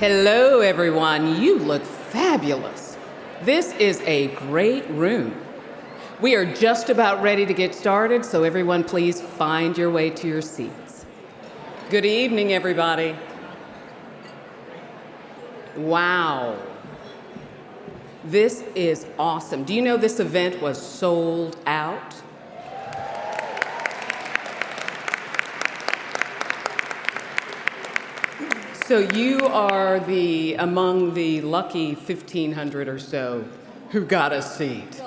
Hello, everyone. You look fabulous. This is a great room. We are just about ready to get started, so everyone please find your way to your seats. Good evening, everybody. Wow. This is awesome. Do you know this event was sold out? So you are among the lucky 1,500 or so who got a seat.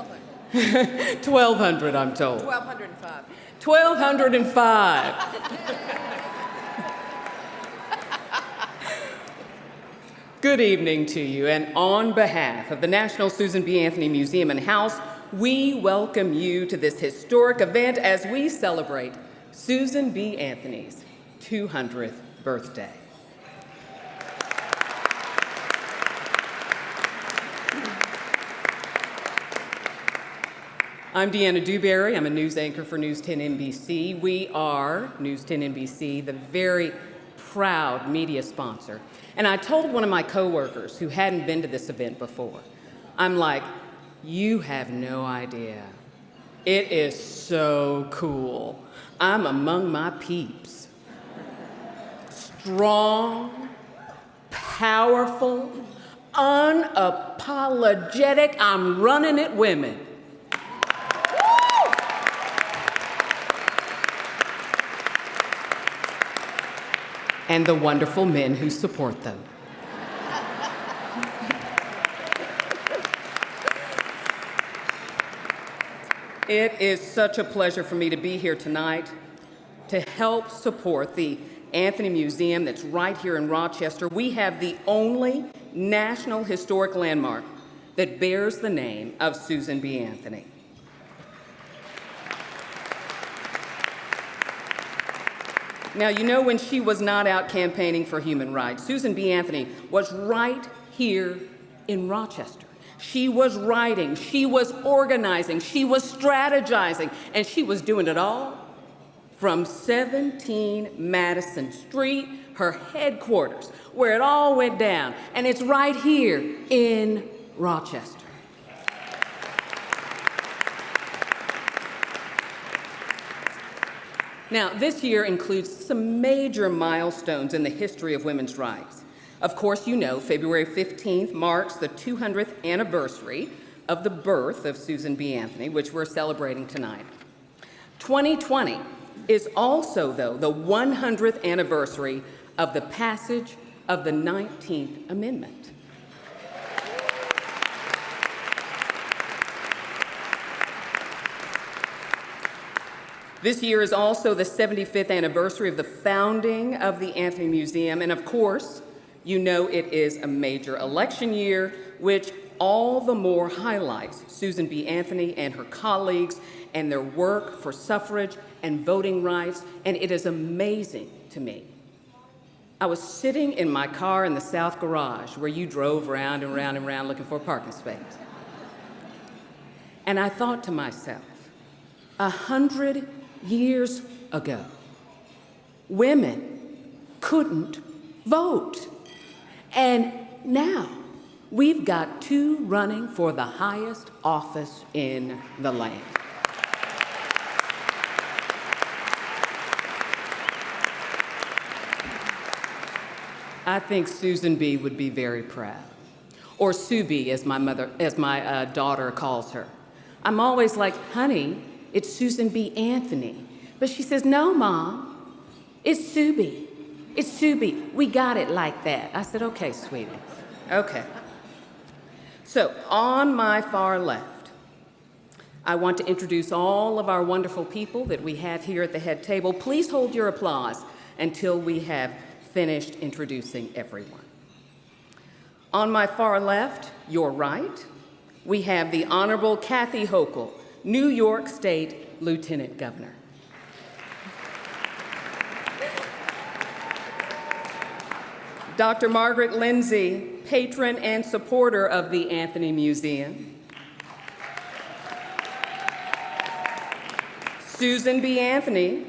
1,200. 1,200, I'm told. 1,205. 1,205. Good evening to you, and on behalf of the National Susan B. Anthony Museum and House, we welcome you to this historic event as we celebrate Susan B. Anthony's 200th birthday. I'm Deanna Dewberry. I'm a news anchor for News 10 NBC. We are, News 10 NBC, the very proud media sponsor. And I told one of my coworkers who hadn't been to this event before, I'm like, you have no idea. It is so cool. I'm among my peeps. Strong, powerful, unapologetic, I'm running it women. And the wonderful men who support them. It is such a pleasure for me to be here tonight to help support the Anthony Museum that's right here in Rochester. We have the only national historic landmark that bears the name of Susan B. Anthony. Now, you know, when she was not out campaigning for human rights, Susan B. Anthony was right here in Rochester. She was writing, she was organizing, she was strategizing, and she was doing it all from 17 Madison Street, her headquarters, where it all went down. And it's right here in Rochester. Now, this year includes some major milestones in the history of women's rights. Of course, you know, February 15th marks the 200th anniversary of the birth of Susan B. Anthony, which we're celebrating tonight. 2020 is also, though, the 100th anniversary of the passage of the 19th Amendment. This year is also the 75th anniversary of the founding of the Anthony Museum, and of course, you know it is a major election year, which all the more highlights Susan B. Anthony and her colleagues and their work for suffrage and voting rights, and it is amazing to me. I was sitting in my car in the South Garage where you drove round and round and round looking for a parking space. And I thought to myself, 100 years ago, women couldn't vote. And now we've got two running for the highest office in the land. I think Susan B. would be very proud, or Sue B., as my daughter calls her. I'm always like, honey, it's Susan B. Anthony. But she says, no, Mom, it's Sue B. It's Sue B. We got it like that. I said, okay, sweetie, okay. So on my far left, I want to introduce all of our wonderful people that we have here at the head table. Please hold your applause until we have finished introducing everyone. On my far left, your right, we have the Honorable Kathy Hochul, New York State Lieutenant Governor. Dr. Margaret Lindsay, patron and supporter of the Anthony Museum. Susan B. Anthony,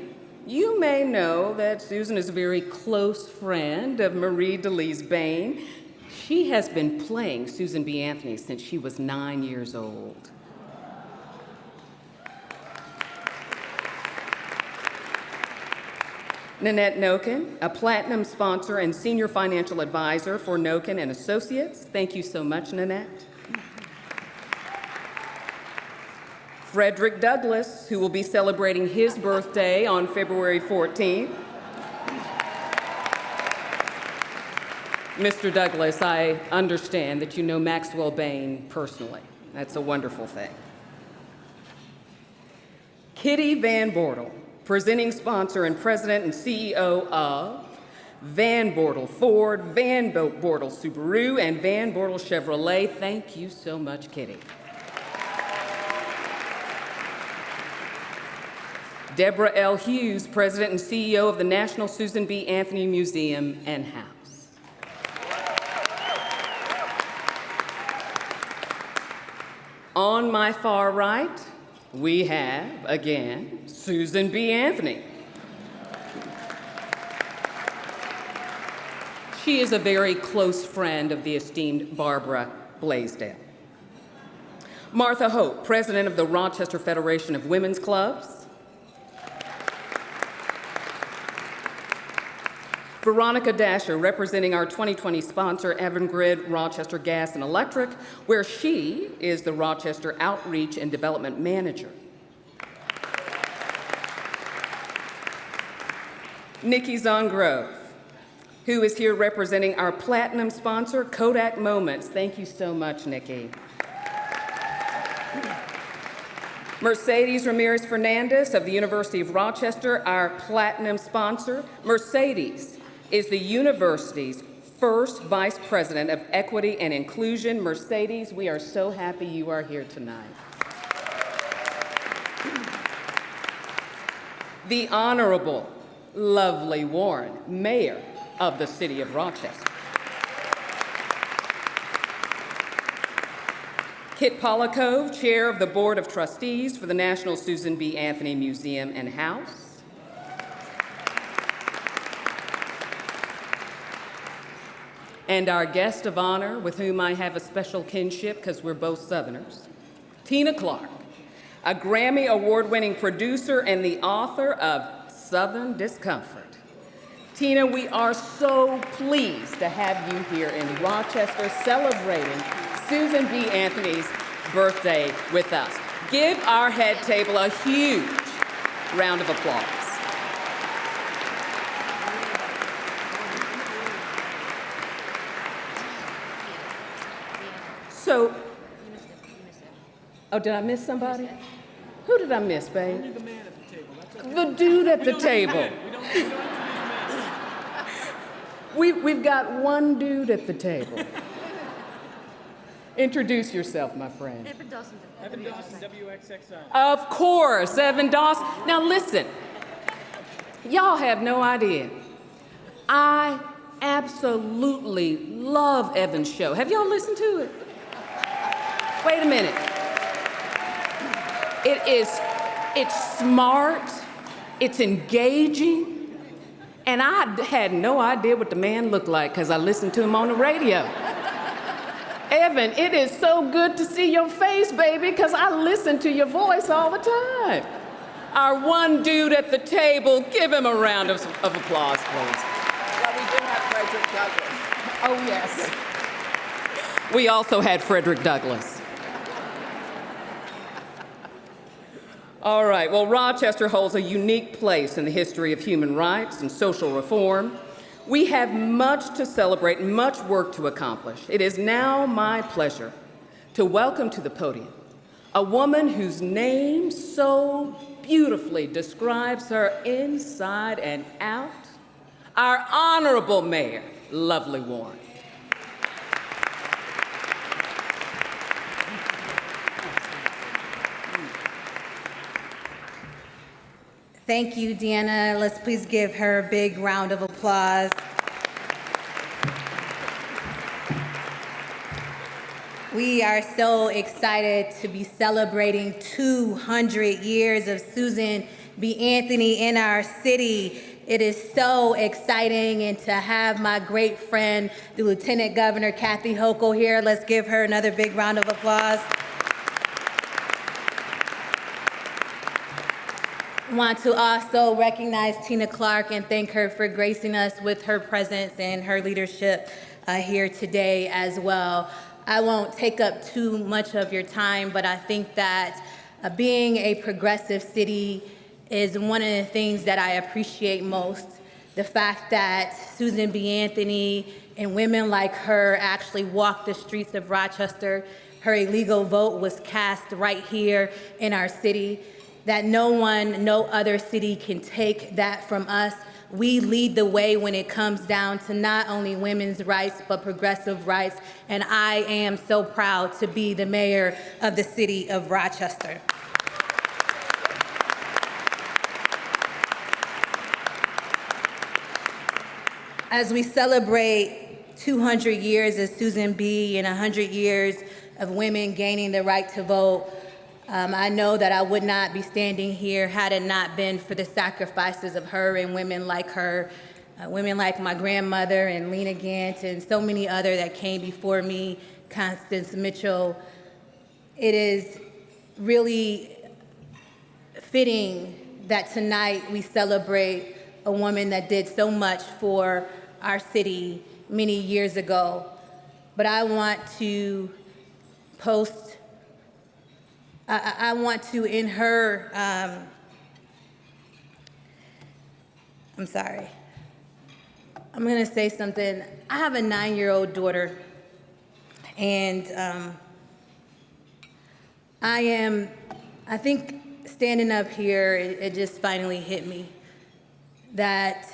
You may know that Susan is a very close friend of Marie Delise Bain. She has been playing Susan B.Anthony since she was 9 years old. Nanette Noken, a platinum sponsor and senior financial advisor for Noken and Associates. Thank you so much, Nanette. Frederick Douglass, who will be celebrating his birthday on February 14th. Mr. Douglass, I understand that you know Maxwell Bain personally. That's a wonderful thing. Kitty Van Bortle, presenting sponsor and president and CEO of Van Bortle Ford, Van Bortle Subaru, and Van Bortle Chevrolet. Thank you so much, Kitty. Deborah L. Hughes, president and CEO of the National Susan B. Anthony Museum and House. On my far right, we have, again, Susan B. Anthony. She is a very close friend of the esteemed Barbara Blaisdell. Martha Hope, president of the Rochester Federation of Women's Clubs. Veronica Dasher, representing our 2020 sponsor, Avangrid Rochester Gas and Electric, where she is the Rochester Outreach and Development Manager. Nikki Zongrove, who is here representing our platinum sponsor, Kodak Moments. Thank you so much, Nikki. Mercedes Ramirez Fernandez of the University of Rochester, our platinum sponsor. Mercedes is the university's first vice president of equity and inclusion. Mercedes, we are so happy you are here tonight. The Honorable Lovely Warren, Mayor of the City of Rochester. Kit Polakove, Chair of the Board of Trustees for the National Susan B. Anthony Museum and House. And our guest of honor, with whom I have a special kinship because we're both Southerners, Tena Clark, a Grammy award-winning producer and the author of Southern Discomfort. Tena, we are so pleased to have you here in Rochester celebrating Susan B. Anthony's birthday with us. Give our head table a huge round of applause. So, oh, did I miss somebody? Who did I miss, babe? Only the man at the table. That's okay. The dude at the table. We've got one dude at the table. Introduce yourself, my friend. Evan Dawson, WXXI. Of course, Evan Dawson. Now listen, y'all have no idea. I absolutely love Evan's show. Have y'all listened to it? Wait a minute. It's smart, it's engaging, and I had no idea what the man looked like because I listened to him on the radio. Evan, it is so good to see your face, baby, because I listen to your voice all the time. Our one dude at the table, give him a round of applause, please. Well, we do have Frederick Douglass. Oh, yes. We also had Frederick Douglass. All right, well, Rochester holds a unique place in the history of human rights and social reform. We have much to celebrate, much work to accomplish. It is now my pleasure to welcome to the podium a woman whose name so beautifully describes her inside and out, our honorable mayor, Lovely Warren. Thank you, Deanna. Let's please give her a big round of applause. We are so excited to be celebrating 200 years of Susan B.Anthony in our city. It is so exciting, and to have my great friend, the Lieutenant Governor Kathy Hochul here. Let's give her another big round of applause. I want to also recognize Tena Clark and thank her for gracing us with her presence and her leadership here today as well. I won't take up too much of your time, but I think that being a progressive city is one of the things that I appreciate most. The fact that Susan B. Anthony and women like her actually walked the streets of Rochester. Her illegal vote was cast right here in our city. That no other city can take that from us. We lead the way when it comes down to not only women's rights, but progressive rights. And I am so proud to be the mayor of the city of Rochester. As we celebrate 200 years of Susan B. and 100 years of women gaining the right to vote, I know that I would not be standing here had it not been for the sacrifices of her and women like her, women like my grandmother and Lena Gant and so many other that came before me, Constance Mitchell. It is really fitting that tonight we celebrate a woman that did so much for our city many years ago. But I want to in her, I'm sorry. I'm gonna say something. I have a 9-year-old daughter, and I think standing up here, it just finally hit me that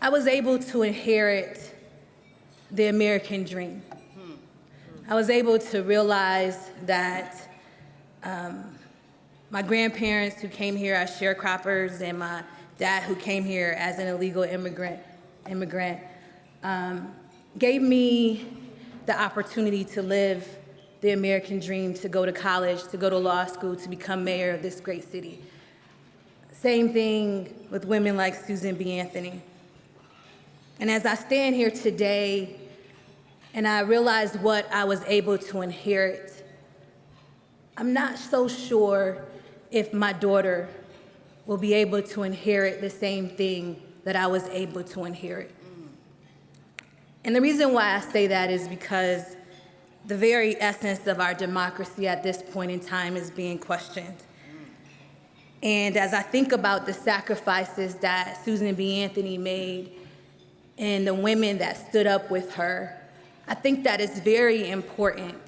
I was able to inherit the American dream. I was able to realize that my grandparents who came here as sharecroppers and my dad who came here as an illegal immigrant gave me the opportunity to live the American dream, to go to college, to go to law school, to become mayor of this great city. Same thing with women like Susan B. Anthony. And as I stand here today and I realize what I was able to inherit, I'm not so sure if my daughter will be able to inherit the same thing that I was able to inherit. And the reason why I say that is because the very essence of our democracy at this point in time is being questioned. And as I think about the sacrifices that Susan B. Anthony made and the women that stood up with her, I think that it's very important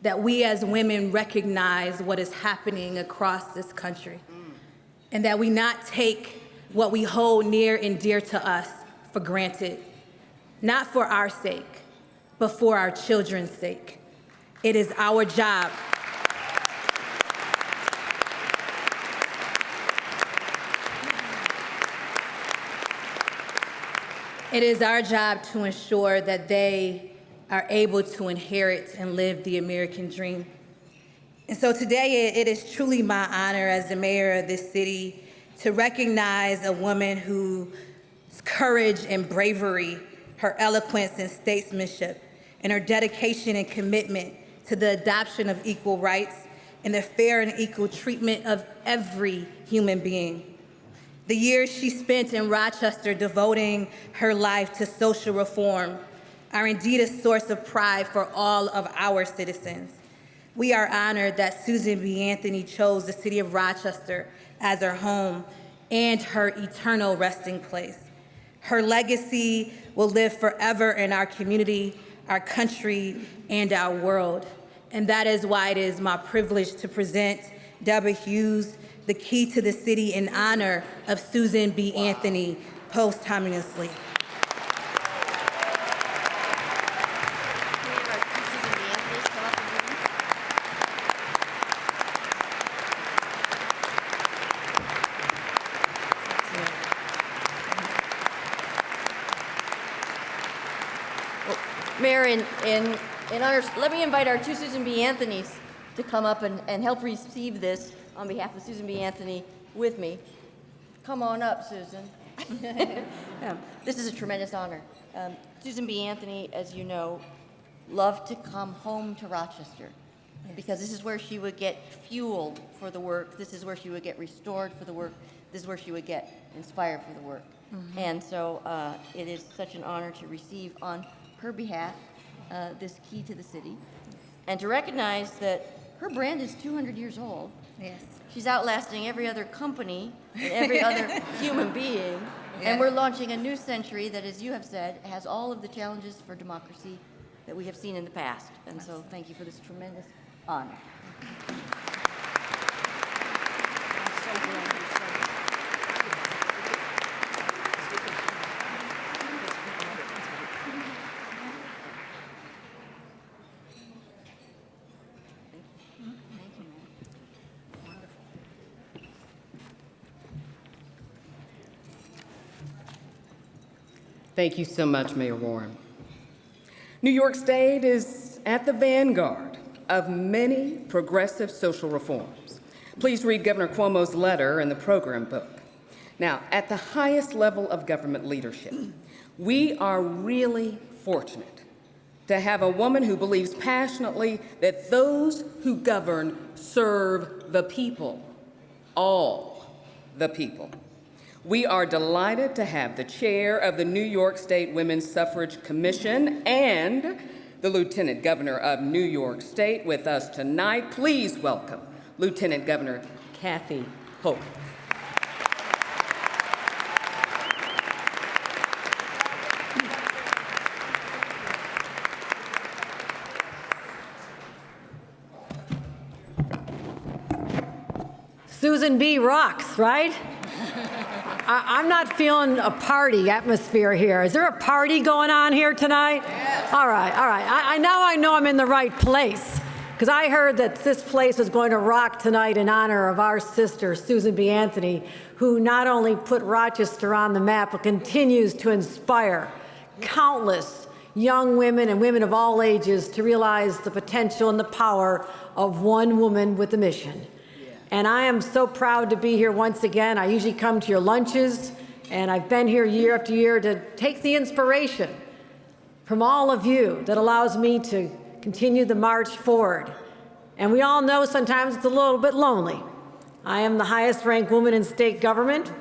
that we as women recognize what is happening across this country and that we not take what we hold near and dear to us for granted, not for our sake, but for our children's sake. It is our job. It is our job to ensure that they are able to inherit and live the American dream. And so today it is truly my honor as the mayor of this city to recognize a woman whose courage and bravery, her eloquence and statesmanship, and her dedication and commitment to the adoption of equal rights and the fair and equal treatment of every human being. The years she spent in Rochester devoting her life to social reform are indeed a source of pride for all of our citizens. We are honored that Susan B. Anthony chose the city of Rochester as her home and her eternal resting place. Her legacy will live forever in our community, our country, and our world. And that is why it is my privilege to present Deborah Hughes the key to the city in honor of Susan B. Anthony posthumously. Mayor, in honor, let me invite our two Susan B. Anthonys to come up and help receive this. on behalf of Susan B.Anthony with me. Come on up, Susan. This is a tremendous honor. Susan B.Anthony, as you know, loved to come home to Rochester because this is where she would get fueled for the work. This is where she would get restored for the work. This is where she would get inspired for the work. And so it is such an honor to receive on her behalf this key to the city and to recognize that her brand is 200 years old. Yes. She's outlasting every other company and every other human being. And we're launching a new century that, as you have said, has all of the challenges for democracy that we have seen in the past. And so thank you for this tremendous honor. Thank you so much, Mayor Warren. New York State is at the vanguard of many progressive social reforms. Please read Governor Cuomo's letter in the program book. Now, at the highest level of government leadership, we are really fortunate to have a woman who believes passionately that those who govern serve the people, all the people. We are delighted to have the chair of the New York State Women's Suffrage Commission and the Lieutenant Governor of New York State with us tonight. Please welcome Lieutenant Governor Kathy Hoke. Susan B. rocks, right? I'm not feeling a party atmosphere here. Is there a party going on here tonight? Yes. All right. I know I'm in the right place because I heard that this place was going to rock tonight in honor of our sister, Susan B. Anthony, who not only put Rochester on the map, but continues to inspire countless young women and women of all ages to realize the potential and the power of one woman with a mission. And I am so proud to be here once again. I usually come to your lunches, and I've been here year after year to take the inspiration from all of you that allows me to continue the march forward. And we all know sometimes it's a little bit lonely. I am the highest ranked woman in state government,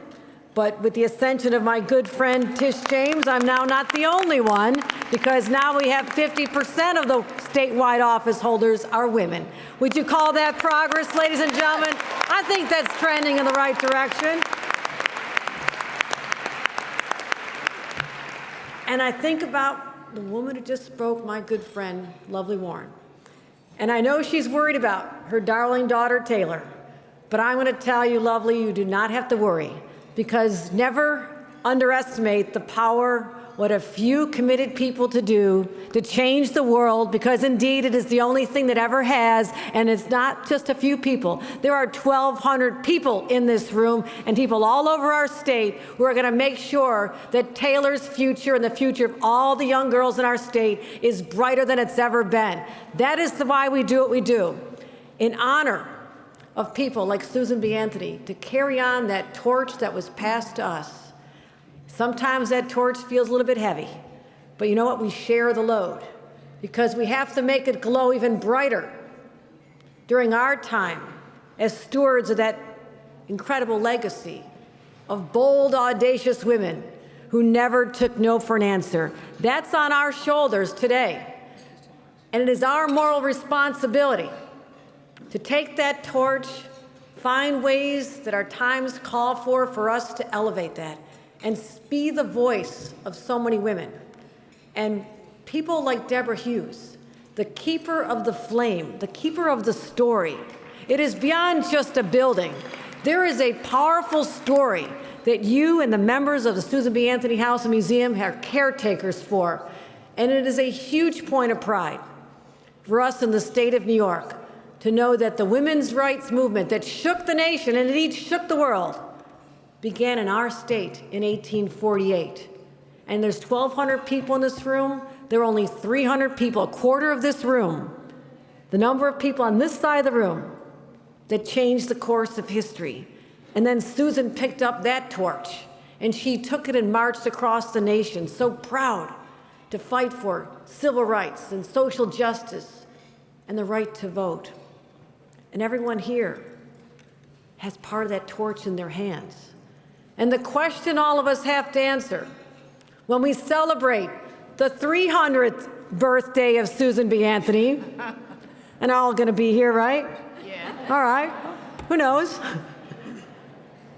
but with the ascension of my good friend Tish James, I'm now not the only one, because now we have 50% of the statewide office holders are women. Would you call that progress, ladies and gentlemen? I think that's trending in the right direction. And I think about the woman who just spoke, my good friend, Lovely Warren. And I know she's worried about her darling daughter, Taylor. But I'm going to tell you, Lovely, you do not have to worry, because never underestimate the power what a few committed people to do to change the world, because indeed it is the only thing that ever has, and it's not just a few people. There are 1,200 people in this room and people all over our state who are going to make sure that Taylor's future and the future of all the young girls in our state is brighter than it's ever been. That is why we do what we do, in honor of people like Susan B. Anthony, to carry on that torch that was passed to us. Sometimes that torch feels a little bit heavy, but you know what? We share the load because we have to make it glow even brighter during our time as stewards of that incredible legacy of bold, audacious women who never took no for an answer. That's on our shoulders today. And it is our moral responsibility to take that torch, find ways that our times call for us to elevate that, and be the voice of so many women. And people like Deborah Hughes, the keeper of the flame, the keeper of the story. It is beyond just a building. There is a powerful story that you and the members of the Susan B. Anthony House and Museum are caretakers for. And it is a huge point of pride for us in the state of New York to know that the women's rights movement that shook the nation and indeed shook the world began in our state in 1848. And there's 1,200 people in this room. There are only 300 people, a quarter of this room. The number of people on this side of the room that changed the course of history. And then Susan picked up that torch, and she took it and marched across the nation, so proud to fight for civil rights and social justice and the right to vote. And everyone here has part of that torch in their hands. And the question all of us have to answer when we celebrate the 300th birthday of Susan B. Anthony, and all going to be here, right? Yeah. All right. Who knows?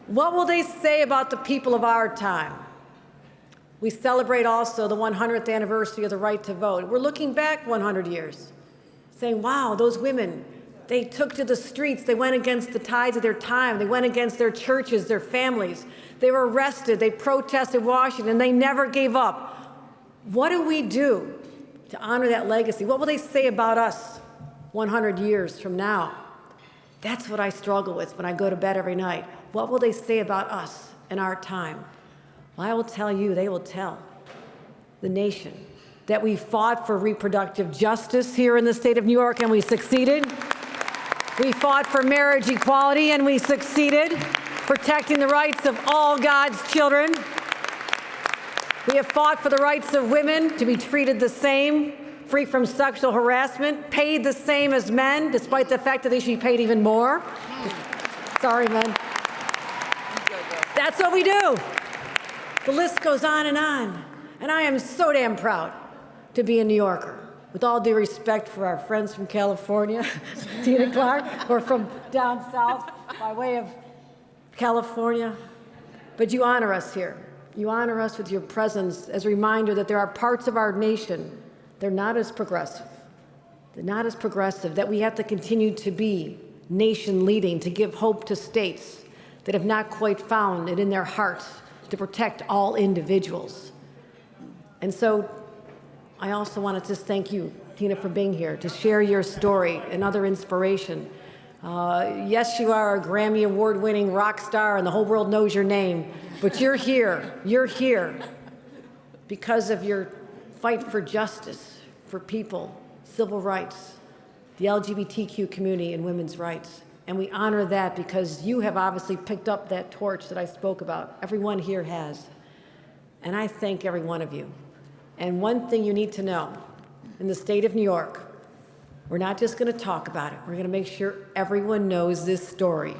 What will they say about the people of our time? We celebrate also the 100th anniversary of the right to vote. We're looking back 100 years, saying, wow, those women, they took to the streets. They went against the tides of their time. They went against their churches, their families. They were arrested. They protested Washington. They never gave up. What do we do to honor that legacy? What will they say about us 100 years from now? That's what I struggle with when I go to bed every night. What will they say about us in our time? Well, I will tell you, they will tell the nation that we fought for reproductive justice here in the state of New York, and we succeeded. We fought for marriage equality, and we succeeded, protecting the rights of all God's children. We have fought for the rights of women to be treated the same, free from sexual harassment, paid the same as men, despite the fact that they should be paid even more. Sorry, men. That's what we do. The list goes on. And I am so damn proud to be a New Yorker. With all due respect for our friends from California, Tena Clark, or from down south by way of California. But you honor us here. You honor us with your presence as a reminder that there are parts of our nation, they're not as progressive. They're not as progressive, that we have to continue to be nation leading, to give hope to states that have not quite found it in their hearts to protect all individuals. And so I also want to just thank you, Tena, for being here to share your story and other inspiration. Yes, you are a Grammy award-winning rock star and the whole world knows your name, but you're here because of your fight for justice, for people, civil rights, the LGBTQ community, and women's rights. And we honor that because you have obviously picked up that torch that I spoke about. Everyone here has. And I thank every one of you. And one thing you need to know, in the state of New York, we're not just going to talk about it. We're going to make sure everyone knows this story.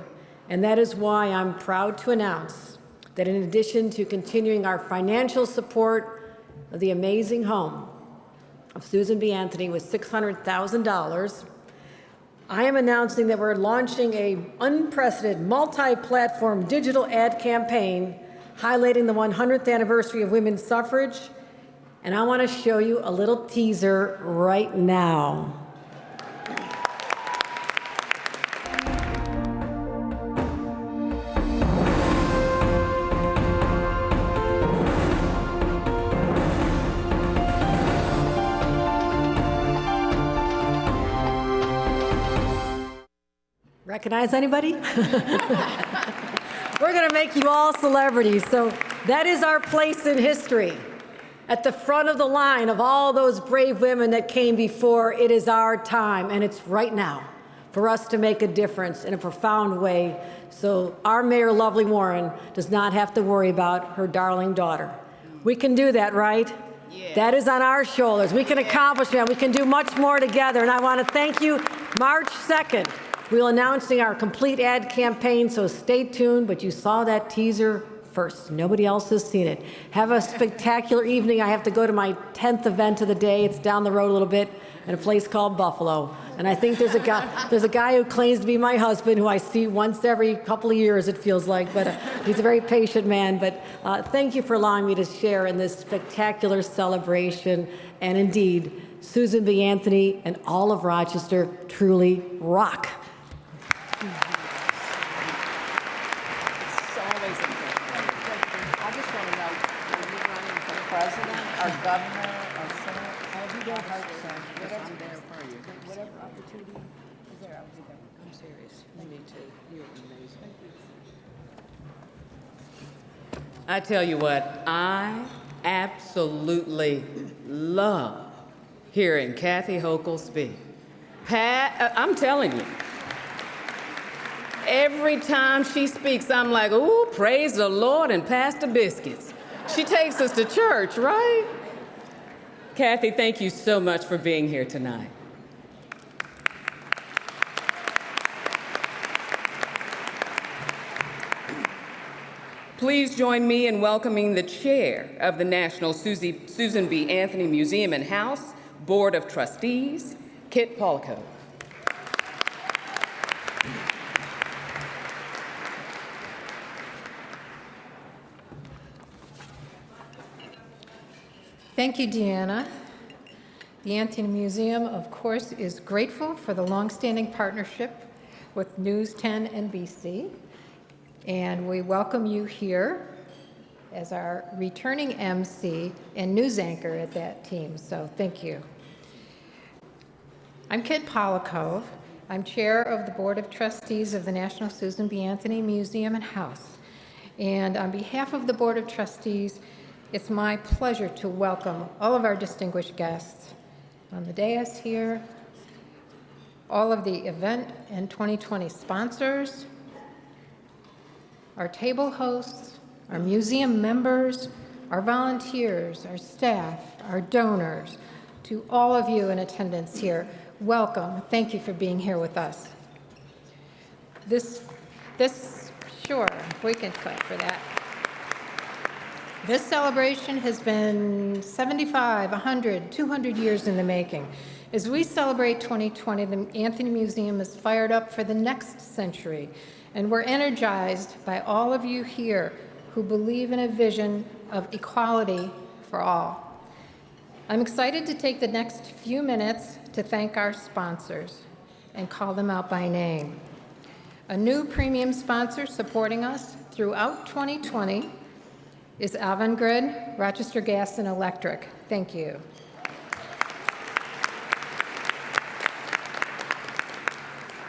And that is why I'm proud to announce that in addition to continuing our financial support of the amazing home of Susan B. Anthony with $600,000, I am announcing that we're launching an unprecedented multi-platform digital ad campaign highlighting the 100th anniversary of women's suffrage. And I want to show you a little teaser right now. Recognize anybody? We're going to make you all celebrities. So that is our place in history. At the front of the line of all those brave women that came before, it is our time, and it's right now for us to make a difference in a profound way so our Mayor, Lovely Warren, does not have to worry about her darling daughter. We can do that, right? Yeah. That is on our shoulders. We can accomplish that. We can do much more together, and I want to thank you. March 2nd. We'll announcing our complete ad campaign, so stay tuned, but you saw that teaser first. Nobody else has seen it. Have a spectacular evening. I have to go to my 10th event of the day. It's down the road a little bit in a place called Buffalo. And I think there's a guy who claims to be my husband who I see once every couple of years, it feels like, but he's a very patient man. But thank you for allowing me to share in this spectacular celebration. And indeed, Susan B. Anthony and all of Rochester truly rock. It's always important. I just want to know, are you running for president or governor or senator? I'll be there. I hope so. I'm there for you. Whatever opportunity is there, I'll be there. I'm serious. Me too. You're amazing. I tell you what, I absolutely love hearing Kathy Hochul speak. I'm telling you. Every time she speaks, I'm like, ooh, praise the Lord and pass the biscuits. She takes us to church, right? Kathy, thank you so much for being here tonight. Please join me in welcoming the chair of the National Susan B. Anthony Museum and House Board of Trustees, Kit Polko. Thank you, Deanna. The Anthony Museum, of course, is grateful for the longstanding partnership with News 10 NBC, and we welcome you here as our returning MC and news anchor at that team, so thank you. I'm Kit Polakov. I'm chair of the Board of Trustees of the National Susan B. Anthony Museum and House, and on behalf of the Board of Trustees, it's my pleasure to welcome all of our distinguished guests on the dais here, all of the event and 2020 sponsors, our table hosts, our museum members, our volunteers, our staff, our donors, to all of you in attendance here, welcome. Thank you for being here with us. Sure, we can clap for that. This celebration has been 75, 100, 200 years in the making. As we celebrate 2020, the Anthony Museum is fired up for the next century, and we're energized by all of you here who believe in a vision of equality for all. I'm excited to take the next few minutes to thank our sponsors and call them out by name. A new premium sponsor supporting us throughout 2020 is Avangrid, Rochester Gas and Electric. Thank you.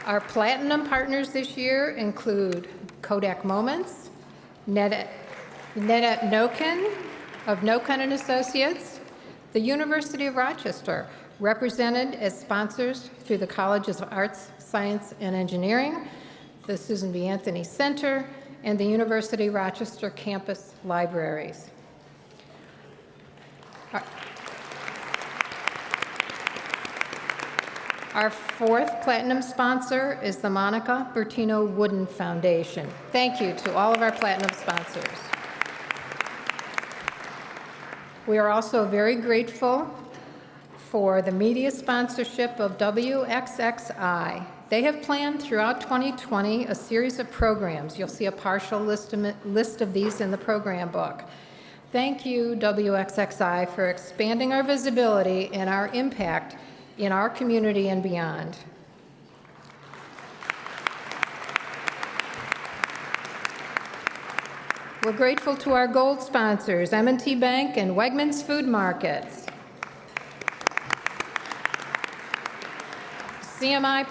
Our platinum partners this year include Kodak Moments, Nedette Noken of Noken & Associates, the University of Rochester, represented as sponsors through the Colleges of Arts, Science, and Engineering, the Susan B. Anthony Center, and the University of Rochester campus libraries. Our fourth platinum sponsor is the Monica Bertino Wooden Foundation. Thank you to all of our platinum sponsors. We are also very grateful for the media sponsorship of WXXI. They have planned throughout 2020 a series of programs. You'll see a partial list of these in the program book. Thank you, WXXI, for expanding our visibility and our impact in our community and beyond. We're grateful to our gold sponsors, M&T Bank and Wegmans Food Markets. CMI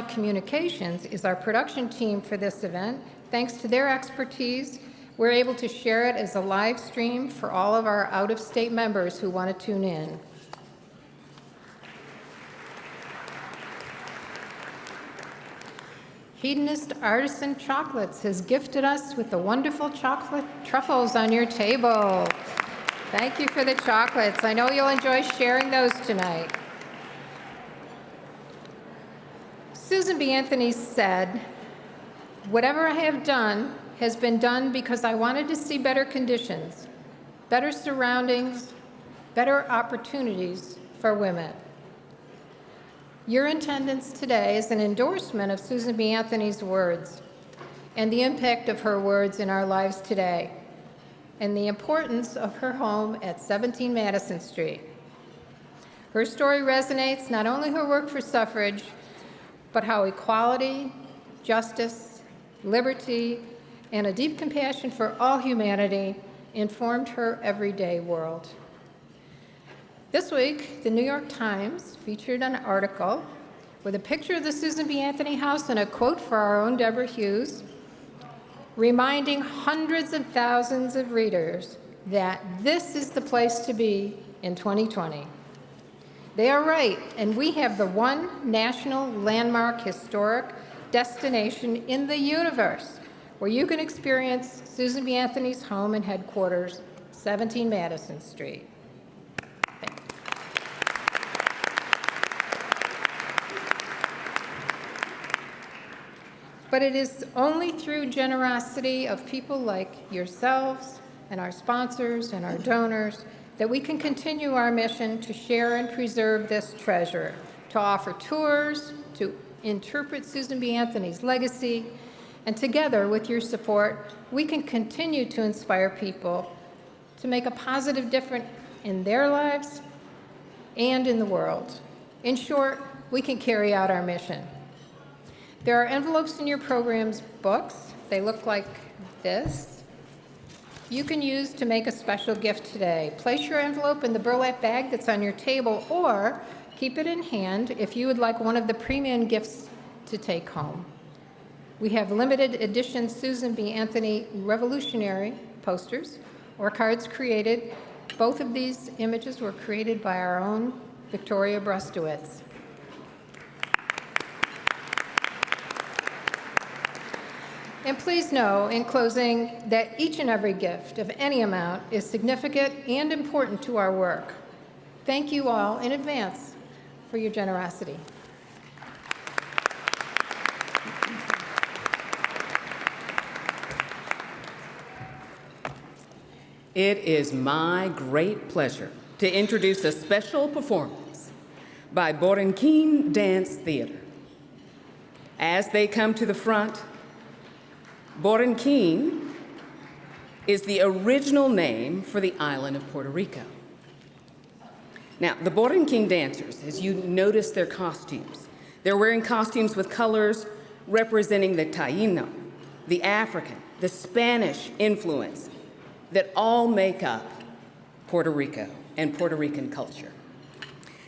Communications is our production team for this event. Thanks to their expertise, we're able to share it as a live stream for all of our out-of-state members who want to tune in. Hedonist Artisan Chocolates has gifted us with the wonderful chocolate truffles on your table. Thank you for the chocolates. I know you'll enjoy sharing those tonight. Susan B. Anthony said, "Whatever I have done has been done because I wanted to see better conditions, better surroundings, better opportunities for women." Your attendance today is an endorsement of Susan B. Anthony's words and the impact of her words in our lives today, and the importance of her home at 17 Madison Street. Her story resonates not only her work for suffrage, but how equality, justice, liberty, and a deep compassion for all humanity informed her everyday world. This week, the New York Times featured an article with a picture of the Susan B. Anthony House and a quote for our own Deborah Hughes, reminding hundreds of thousands of readers that this is the place to be in 2020. They are right, and we have the one national landmark historic destination in the universe where you can experience Susan B. Anthony's home and headquarters, 17 Madison Street. But it is only through generosity of people like yourselves and our sponsors and our donors that we can continue our mission to share and preserve this treasure, to offer tours, to interpret Susan B. Anthony's legacy, and together with your support, we can continue to inspire people to make a positive difference in their lives and in the world. In short, we can carry out our mission. There are envelopes in your program's books. They look like this. You can use to make a special gift today. Place your envelope in the burlap bag that's on your table, or keep it in hand if you would like one of the premium gifts to take home. We have limited edition Susan B. Anthony Revolutionary posters or cards created. Both of these images were created by our own Victoria Brustowitz. And please know, in closing, that each and every gift of any amount is significant and important to our work. Thank you all in advance for your generosity. It is my great pleasure to introduce a special performance by Borinquen Dance Theatre. As they come to the front, Borinquen is the original name for the island of Puerto Rico. Now, the Borinquen dancers, as you notice their costumes, they're wearing costumes with colors representing the Taino, the African, the Spanish influence that all make up Puerto Rico and Puerto Rican culture.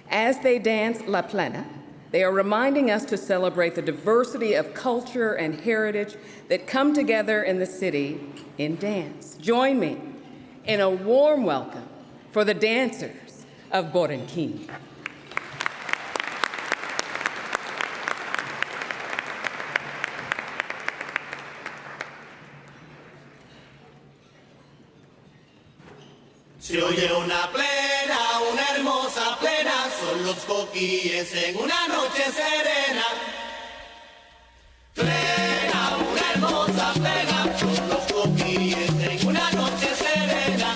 As they dance La Plena, they are reminding us to celebrate the diversity of culture and heritage that come together in the city in dance. Join me in a warm welcome for the dancers of Borinquen. Se oye una plena, una hermosa plena, son los coquíes en una noche serena. Plena, una hermosa plena, son los coquíes en una noche serena.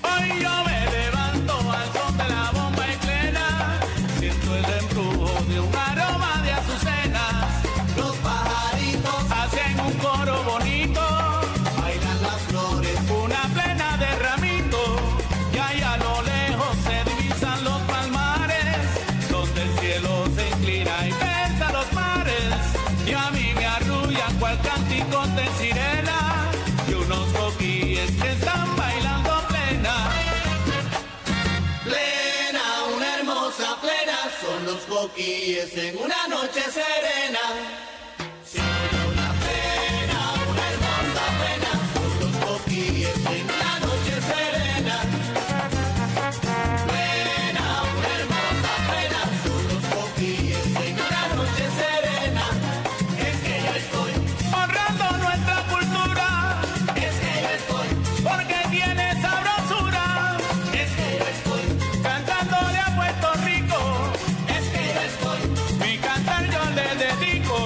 Hoy yo me levanto al son de la bomba y plena, siento el embrujo de un aroma de azucenas. Los pajaritos hacen un coro bonito, bailan las flores, una plena de ramitos, y allá a lo lejos se divisan los palmares, donde el cielo se inclina y besa los mares, y a mí me arrullan cual cántico de sirena, y unos coquíes que están bailando plena. Plena, una hermosa plena, son los coquíes en una noche serena. Si oye una plena, una hermosa plena, son los coquíes en una noche serena. Plena, una hermosa plena, son los coquíes en una noche serena. Es que yo estoy honrando nuestra cultura. Es que yo estoy porque tiene sabrosura. Es que yo estoy cantándole a Puerto Rico. Es que yo estoy, mi cantar yo le dedico.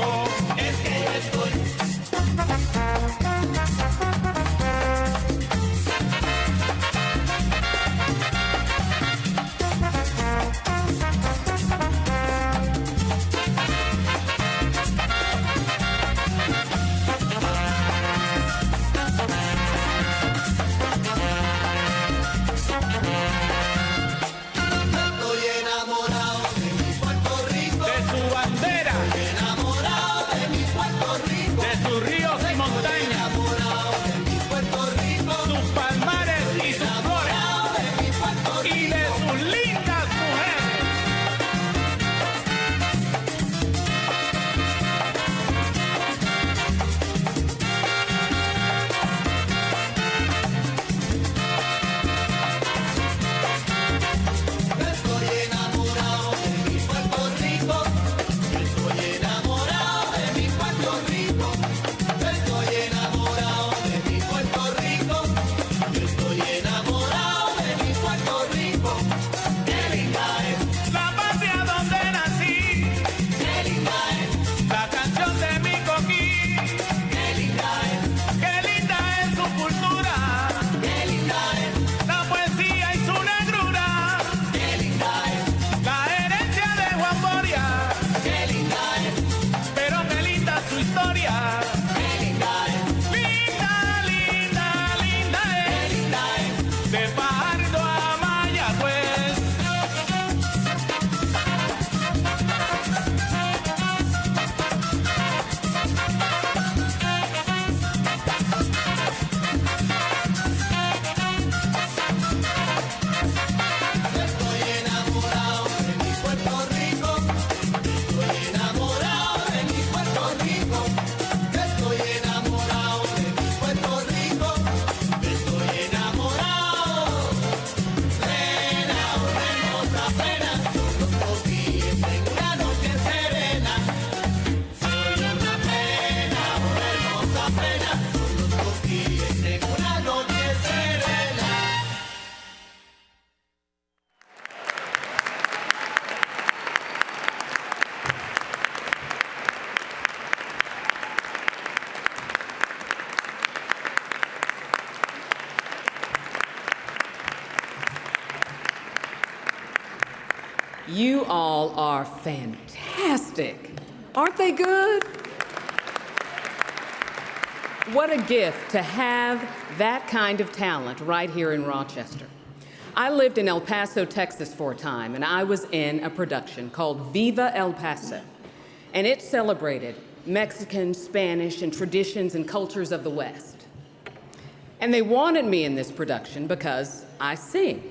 You all are fantastic. Aren't they good? What a gift to have that kind of talent right here in Rochester. I lived in El Paso, Texas for a time, and I was in a production called Viva El Paso. And it celebrated Mexican, Spanish, and traditions and cultures of the West. And they wanted me in this production because I sing,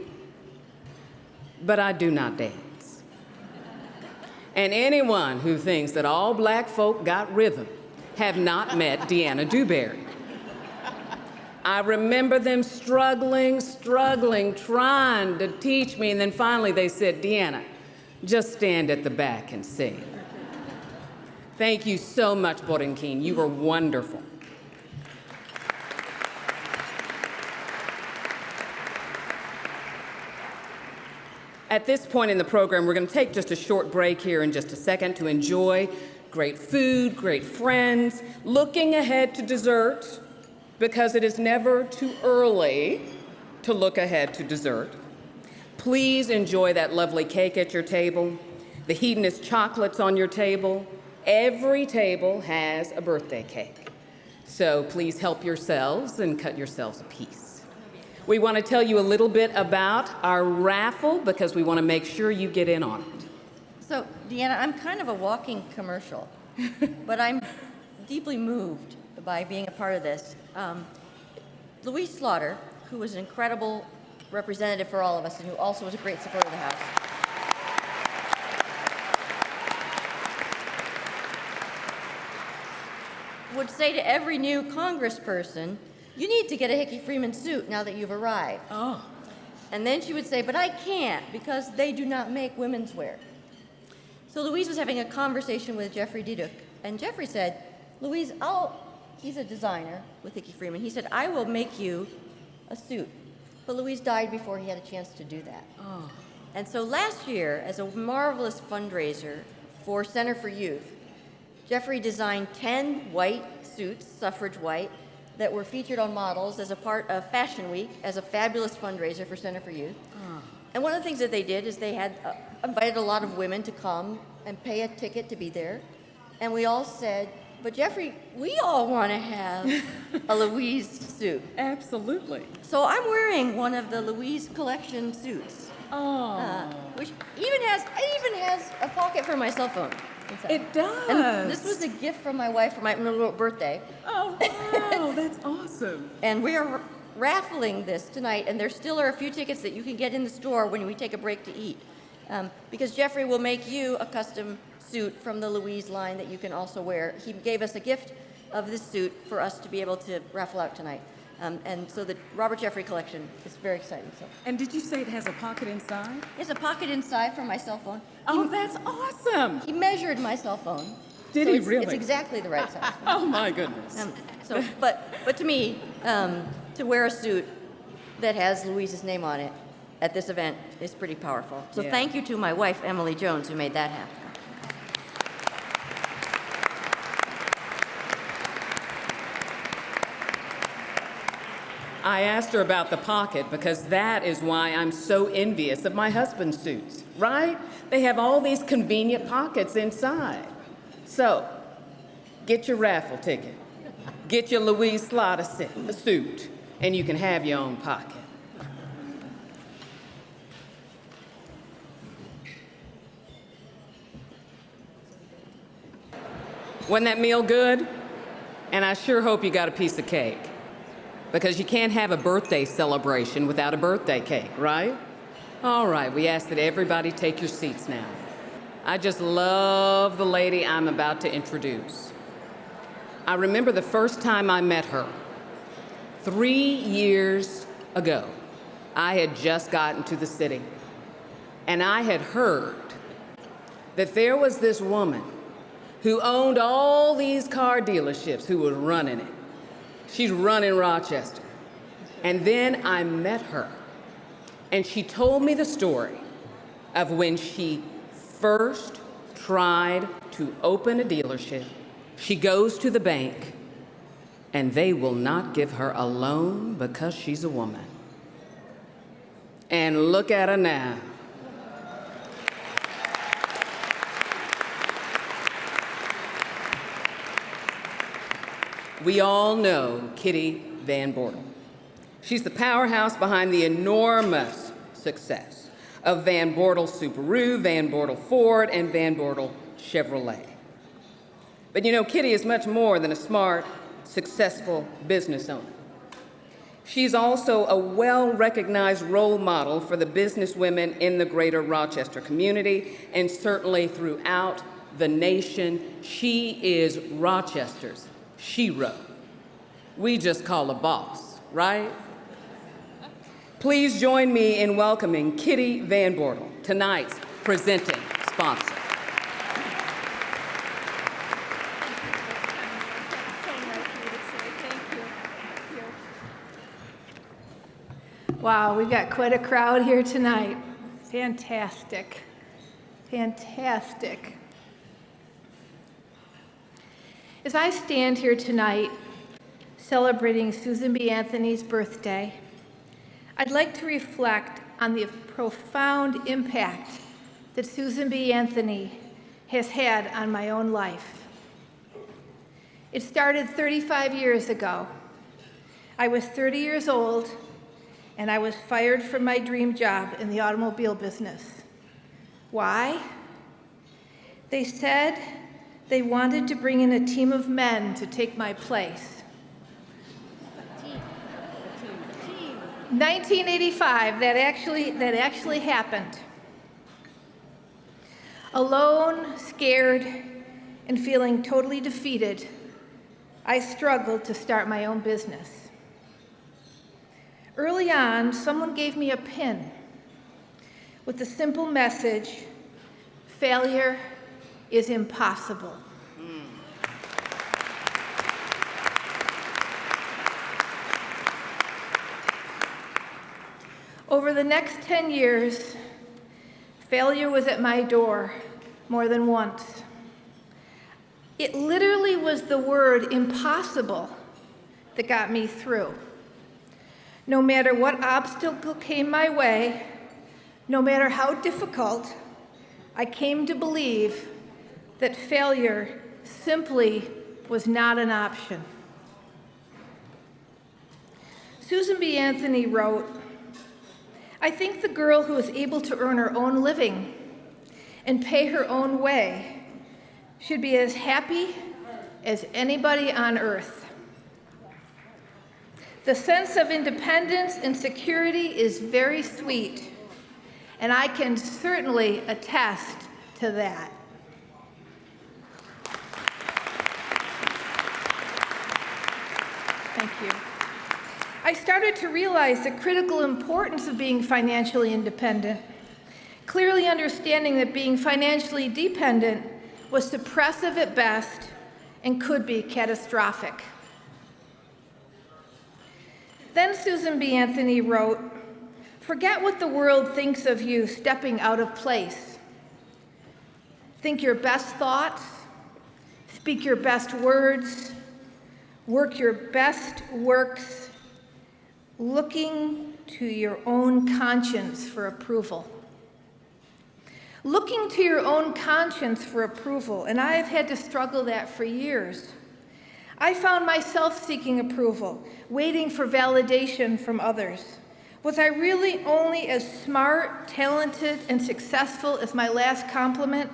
but I do not dance. And anyone who thinks that all black folk got rhythm have not met Deanna Dewberry. I remember them struggling, trying to teach me, and then finally they said, Deanna, just stand at the back and sing. Thank you so much, Borinquen. You were wonderful. At this point in the program, we're going to take just a short break here in just a second to enjoy great food, great friends, looking ahead to dessert, because it is never too early to look ahead to dessert. Please enjoy that lovely cake at your table, the hedonist chocolates on your table. Every table has a birthday cake. So please help yourselves and cut yourselves a piece. We want to tell you a little bit about our raffle because we want to make sure you get in on it. So, Deanna, I'm kind of a walking commercial, but I'm deeply moved by being a part of this. Louise Slaughter, who was an incredible representative for all of us and who also was a great supporter of the House, would say to every new congressperson, you need to get a Hickey Freeman suit now that you've arrived. Oh. And then she would say, but I can't because they do not make women's wear. So Louise was having a conversation with Jeffrey Deduk, and Jeffrey said, Louise, he's a designer with Hickey Freeman. He said, I will make you a suit. But Louise died before he had a chance to do that. Oh. And so last year, as a marvelous fundraiser for Center for Youth, Jeffrey designed 10 white suits, suffrage white, that were featured on models as a part of Fashion Week as a fabulous fundraiser for Center for Youth. Oh. And one of the things that they did is they had invited a lot of women to come and pay a ticket to be there. And we all said, but Jeffrey, we all want to have a Louise suit. Absolutely. So I'm wearing one of the Louise collection suits. Oh. Which even has a pocket for my cell phone inside. It does. And this was a gift from my wife for my little birthday. Oh, wow, that's awesome. And we are raffling this tonight, and there still are a few tickets that you can get in the store when we take a break to eat. Because Jeffrey will make you a custom suit from the Louise line that you can also wear. He gave us a gift of this suit for us to be able to raffle out tonight. And so the Robert Jeffrey collection is very exciting. So. And did you say it has a pocket inside? There's a pocket inside for my cell phone. Oh, that's awesome. He measured my cell phone. Did so he it's, really? It's exactly the right size. Oh, my goodness. But to me, to wear a suit that has Louise's name on it at this event is pretty powerful. So Yeah. Thank you to my wife, Emily Jones, who made that happen. I asked her about the pocket because that is why I'm so envious of my husband's suits, right? They have all these convenient pockets inside. So, get your raffle ticket, get your Louise Slaughter suit, and you can have your own pocket. Wasn't that meal good? And I sure hope you got a piece of cake. Because you can't have a birthday celebration without a birthday cake, right? All right, we ask that everybody take your seats now. I just love the lady I'm about to introduce. I remember the first time I met her, 3 years ago. I had just gotten to the city, and I had heard that there was this woman who owned all these car dealerships who was running it. She's running Rochester. And then I met her, and she told me the story of when she first tried to open a dealership. She goes to the bank, and they will not give her a loan because she's a woman. And look at her now. We all know Kitty Van Bortle. She's the powerhouse behind the enormous success of Van Bortle Subaru, Van Bortle Ford, and Van Bortle Chevrolet. But you know, Kitty is much more than a smart, successful business owner. She's also a well-recognized role model for the businesswomen in the greater Rochester community, and certainly throughout the nation. She is Rochester's shero. We just call her boss, right? Please join me in welcoming Kitty Van Bortle, tonight's presenting sponsor. Wow, we've got quite a crowd here tonight. Fantastic. Fantastic. As I stand here tonight celebrating Susan B. Anthony's birthday, I'd like to reflect on the profound impact that Susan B. Anthony has had on my own life. It started 35 years ago. I was 30 years old, and I was fired from my dream job in the automobile business. Why? They said they wanted to bring in a team of men to take my place. 1985, that actually happened. Alone, scared, and feeling totally defeated, I struggled to start my own business. Early on, someone gave me a pin with the simple message, failure is impossible. Over the next 10 years, failure was at my door more than once. It literally was the word impossible that got me through. No matter what obstacle came my way, no matter how difficult, I came to believe that failure simply was not an option. Susan B. Anthony wrote, "I think the girl who is able to earn her own living and pay her own way should be as happy as anybody on earth. The sense of independence and security is very sweet, and I can certainly attest to that." Thank you. I started to realize the critical importance of being financially independent, clearly understanding that being financially dependent was suppressive at best and could be catastrophic. Then Susan B. Anthony wrote, "Forget what the world thinks of you stepping out of place. Think your best thoughts, speak your best words, work your best works, looking to your own conscience for approval." Looking to your own conscience for approval, and I've had to struggle that for years. I found myself seeking approval, waiting for validation from others. Was I really only as smart, talented, and successful as my last compliment?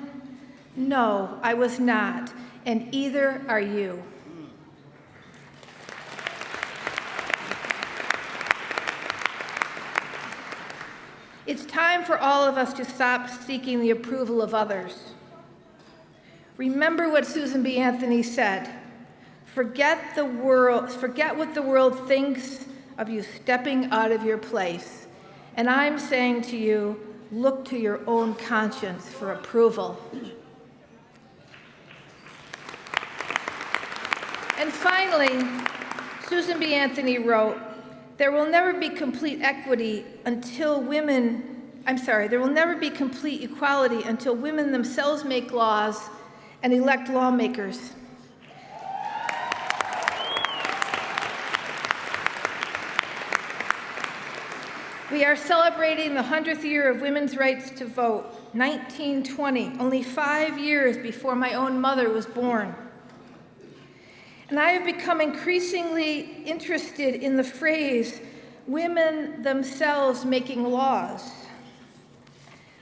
No, I was not, and either are you. It's time for all of us to stop seeking the approval of others. Remember what Susan B. Anthony said. Forget what the world thinks of you stepping out of your place. And I'm saying to you, look to your own conscience for approval. And finally, Susan B. Anthony wrote, there will never be complete equality until women themselves make laws and elect lawmakers. We are celebrating the 100th year of women's rights to vote, 1920, only 5 years before my own mother was born. And I have become increasingly interested in the phrase, women themselves making laws.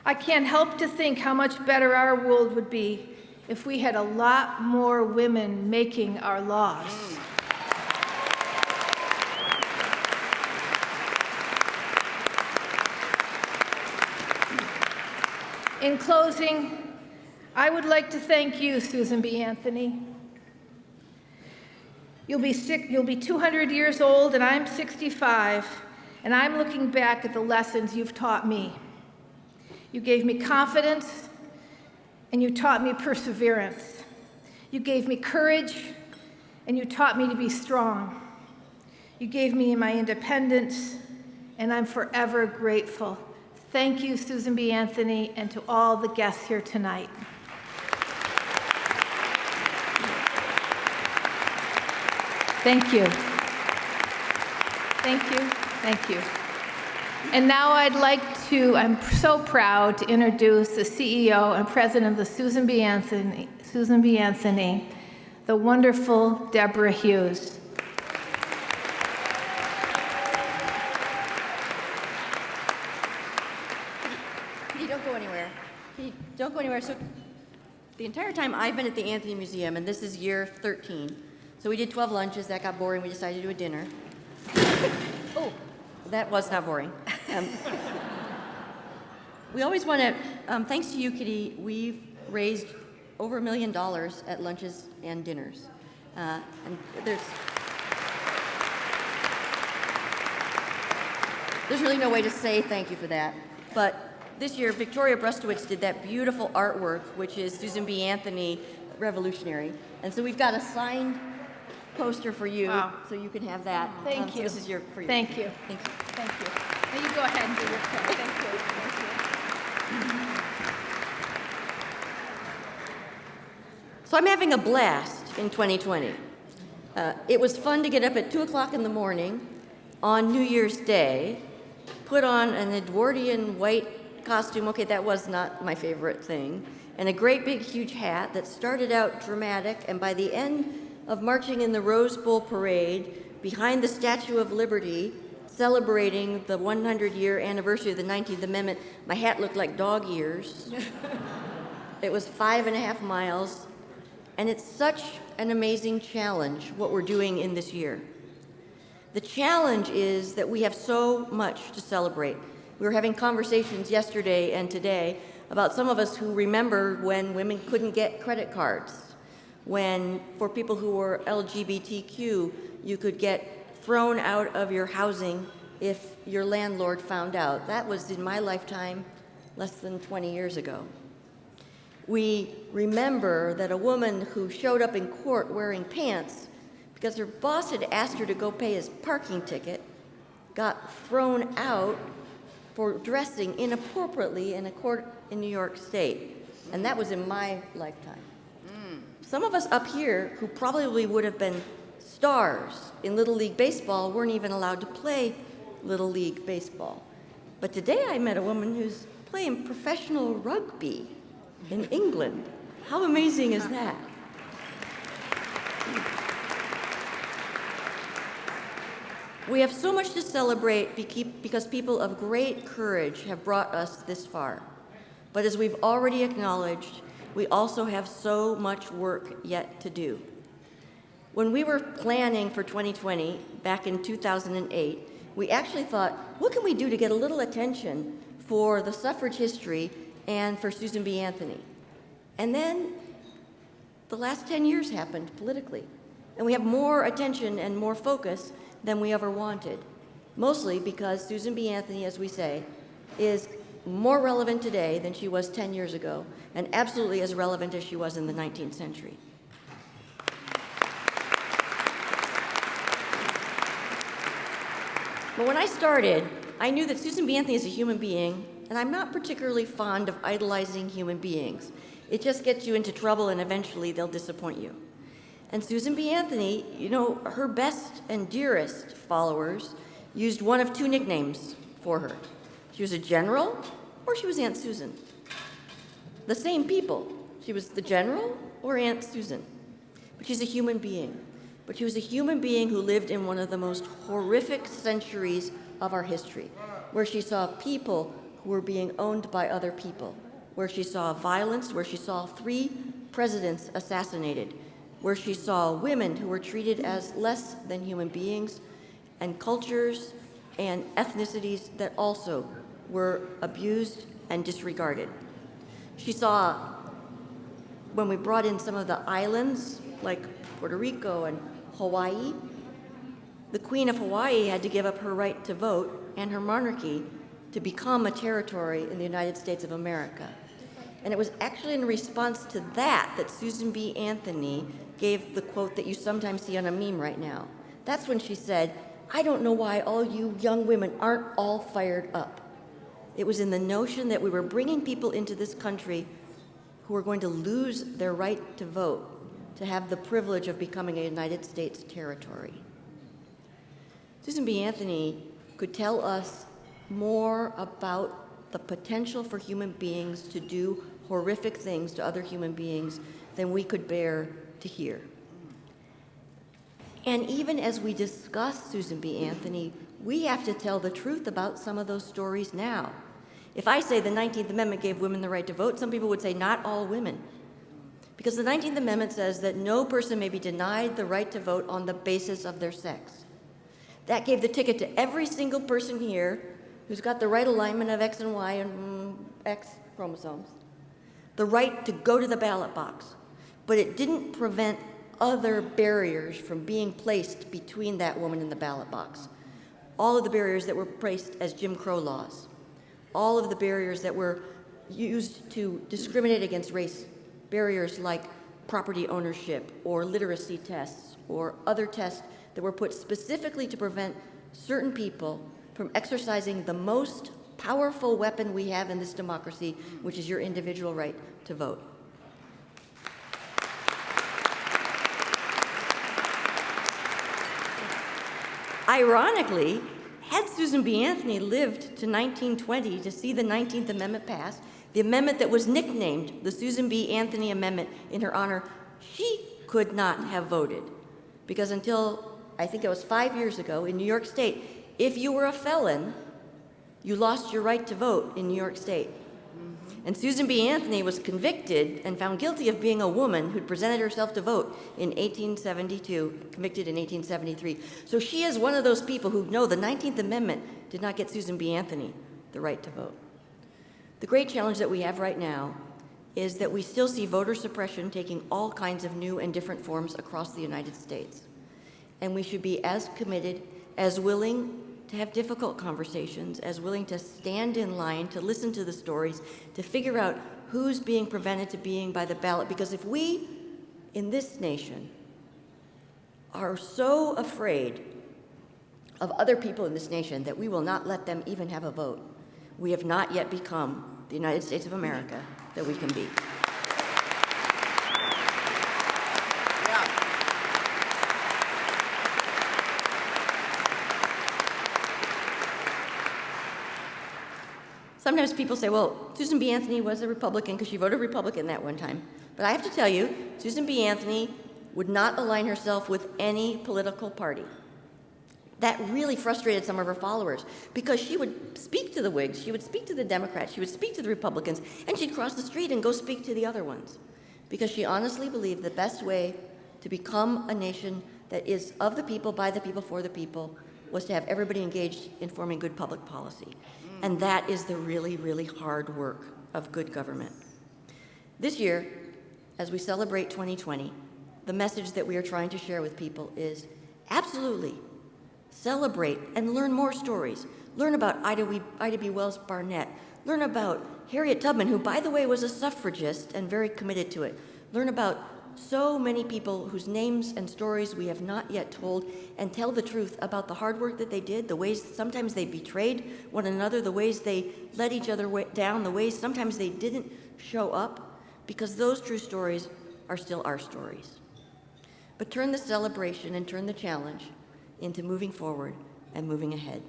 I can't help to think how much better our world would be if we had a lot more women making our laws. In closing, I would like to thank you, Susan B. Anthony. You'll be 200 years old, and I'm 65, and I'm looking back at the lessons you've taught me. You gave me confidence, and you taught me perseverance. You gave me courage, and you taught me to be strong. You gave me my independence, and I'm forever grateful. Thank you, Susan B. Anthony, and to all the guests here tonight. Thank you. Thank you. Thank you. And now I'm so proud to introduce the CEO and president of the Susan B. Anthony, the wonderful Deborah Hughes. Don't go anywhere. Don't go anywhere. So the entire time I've been at the Anthony Museum, and this is year 13, so we did 12 lunches. That got boring. We decided to do a dinner. Oh, that was not boring. We always want to, thanks to you, Kitty, we've raised over $1 million at lunches and dinners. And there's really no way to say thank you for that. But this year, Victoria Brustowitz did that beautiful artwork, which is Susan B. Anthony Revolutionary. And so we've got a signed poster for you, Wow. so you can have that. Thank you. So this is for you. Thank you. Thank you. Thank you. Now you go ahead and do your thing. Thank you. Thank you. So I'm having a blast in 2020. It was fun to get up at 2 o'clock in the morning on New Year's Day, put on an Edwardian white costume. Okay, that was not my favorite thing. And a great big huge hat that started out dramatic, and by the end of marching in the Rose Bowl parade behind the Statue of Liberty, celebrating the 100-year anniversary of the 19th Amendment, my hat looked like dog ears. It was 5.5 miles, and it's such an amazing challenge what we're doing in this year. The challenge is that we have so much to celebrate. We were having conversations yesterday and today about some of us who remember when women couldn't get credit cards, when for people who were LGBTQ, you could get thrown out of your housing if your landlord found out. That was in my lifetime less than 20 years ago. We remember that a woman who showed up in court wearing pants because her boss had asked her to go pay his parking ticket, got thrown out for dressing inappropriately in a court in New York State. And that was in my lifetime. Some of us up here who probably would have been stars in Little League Baseball weren't even allowed to play Little League Baseball. But today I met a woman who's playing professional rugby in England. How amazing is that? We have so much to celebrate because people of great courage have brought us this far. But as we've already acknowledged, we also have so much work yet to do. When we were planning for 2020 back in 2008, we actually thought, what can we do to get a little attention for the suffrage history and for Susan B. Anthony? And then the last 10 years happened politically, and we have more attention and more focus than we ever wanted, mostly because Susan B. Anthony, as we say, is more relevant today than she was 10 years ago, and absolutely as relevant as she was in the 19th century. But when I started, I knew that Susan B. Anthony is a human being, and I'm not particularly fond of idolizing human beings. It just gets you into trouble, and eventually they'll disappoint you. And Susan B. Anthony, her best and dearest followers used one of two nicknames for her. She was a general, or she was Aunt Susan. The same people. She was the general or Aunt Susan. But she's a human being. but she was a human being who lived in one of the most horrific centuries of our history, where she saw people who were being owned by other people, where she saw violence, where she saw 3 presidents assassinated, where she saw women who were treated as less than human beings, and cultures and ethnicities that also were abused and disregarded. She saw, when we brought in some of the islands, like Puerto Rico and Hawaii, the Queen of Hawaii had to give up her right to vote and her monarchy to become a territory in the United States of America. And it was actually in response to that that Susan B. Anthony gave the quote that you sometimes see on a meme right now. That's when she said, "I don't know why all you young women aren't all fired up." It was in the notion that we were bringing people into this country who were going to lose their right to vote, to have the privilege of becoming a United States territory. Susan B. Anthony could tell us more about the potential for human beings to do horrific things to other human beings than we could bear to hear. And even as we discuss Susan B. Anthony, we have to tell the truth about some of those stories now. If I say the 19th Amendment gave women the right to vote, some people would say not all women. Because the 19th Amendment says that no person may be denied the right to vote on the basis of their sex. That gave the ticket to every single person here who's got the right alignment of X and Y and X chromosomes, the right to go to the ballot box. But it didn't prevent other barriers from being placed between that woman and the ballot box. All of the barriers that were placed as Jim Crow laws, all of the barriers that were used to discriminate against race, barriers like property ownership or literacy tests or other tests that were put specifically to prevent certain people from exercising the most powerful weapon we have in this democracy, which is your individual right to vote. Ironically, had Susan B. Anthony lived to 1920 to see the 19th Amendment passed, the amendment that was nicknamed the Susan B. Anthony Amendment in her honor, she could not have voted. Because until, I think it was 5 years ago, in New York State, if you were a felon, you lost your right to vote in New York State. And Susan B. Anthony was convicted and found guilty of being a woman who'd presented herself to vote in 1872, convicted in 1873. So she is one of those people who know the 19th Amendment did not get Susan B. Anthony the right to vote. The great challenge that we have right now is that we still see voter suppression taking all kinds of new and different forms across the United States. And we should be as committed, as willing to have difficult conversations, as willing to stand in line, to listen to the stories, to figure out who's being prevented to being by the ballot. Because if we, in this nation, are so afraid of other people in this nation that we will not let them even have a vote, we have not yet become the United States of America that we can be. Sometimes people say, well, Susan B. Anthony was a Republican because she voted Republican that one time. But I have to tell you, Susan B. Anthony would not align herself with any political party. That really frustrated some of her followers because she would speak to the Whigs, she would speak to the Democrats, she would speak to the Republicans, and she'd cross the street and go speak to the other ones because she honestly believed the best way to become a nation that is of the people, by the people, for the people, was to have everybody engaged in forming good public policy. And that is the really, really hard work of good government. This year, as we celebrate 2020, the message that we are trying to share with people is absolutely celebrate and learn more stories. Learn about Ida B. Wells Barnett. Learn about Harriet Tubman, who, by the way, was a suffragist and very committed to it. Learn about so many people whose names and stories we have not yet told, and tell the truth about the hard work that they did, the ways sometimes they betrayed one another, the ways they let each other down, the ways sometimes they didn't show up, because those true stories are still our stories. But turn the celebration and turn the challenge into moving forward and moving ahead.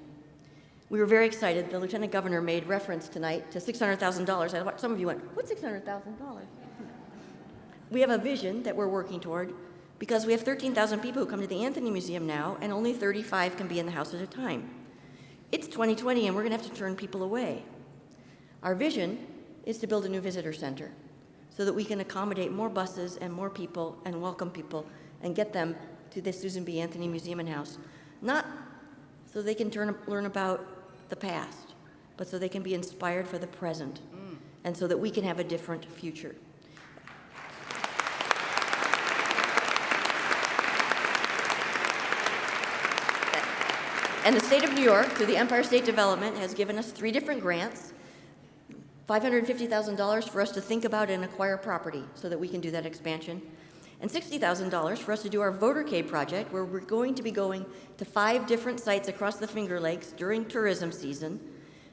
We were very excited. The Lieutenant Governor made reference tonight to $600,000. Some of you went, what's $600,000? We have a vision that we're working toward because we have 13,000 people who come to the Anthony Museum now, and only 35 can be in the house at a time. It's 2020, and we're going to have to turn people away. Our vision is to build a new visitor center so that we can accommodate more buses and more people and welcome people and get them to the Susan B. Anthony Museum and House, not so they can learn about the past, but so they can be inspired for the present, and so that we can have a different future. And the state of New York, through the Empire State Development, has given us 3 different grants, $550,000 for us to think about and acquire property so that we can do that expansion, and $60,000 for us to do our Votercade project, where we're going to be going to 5 different sites across the Finger Lakes during tourism season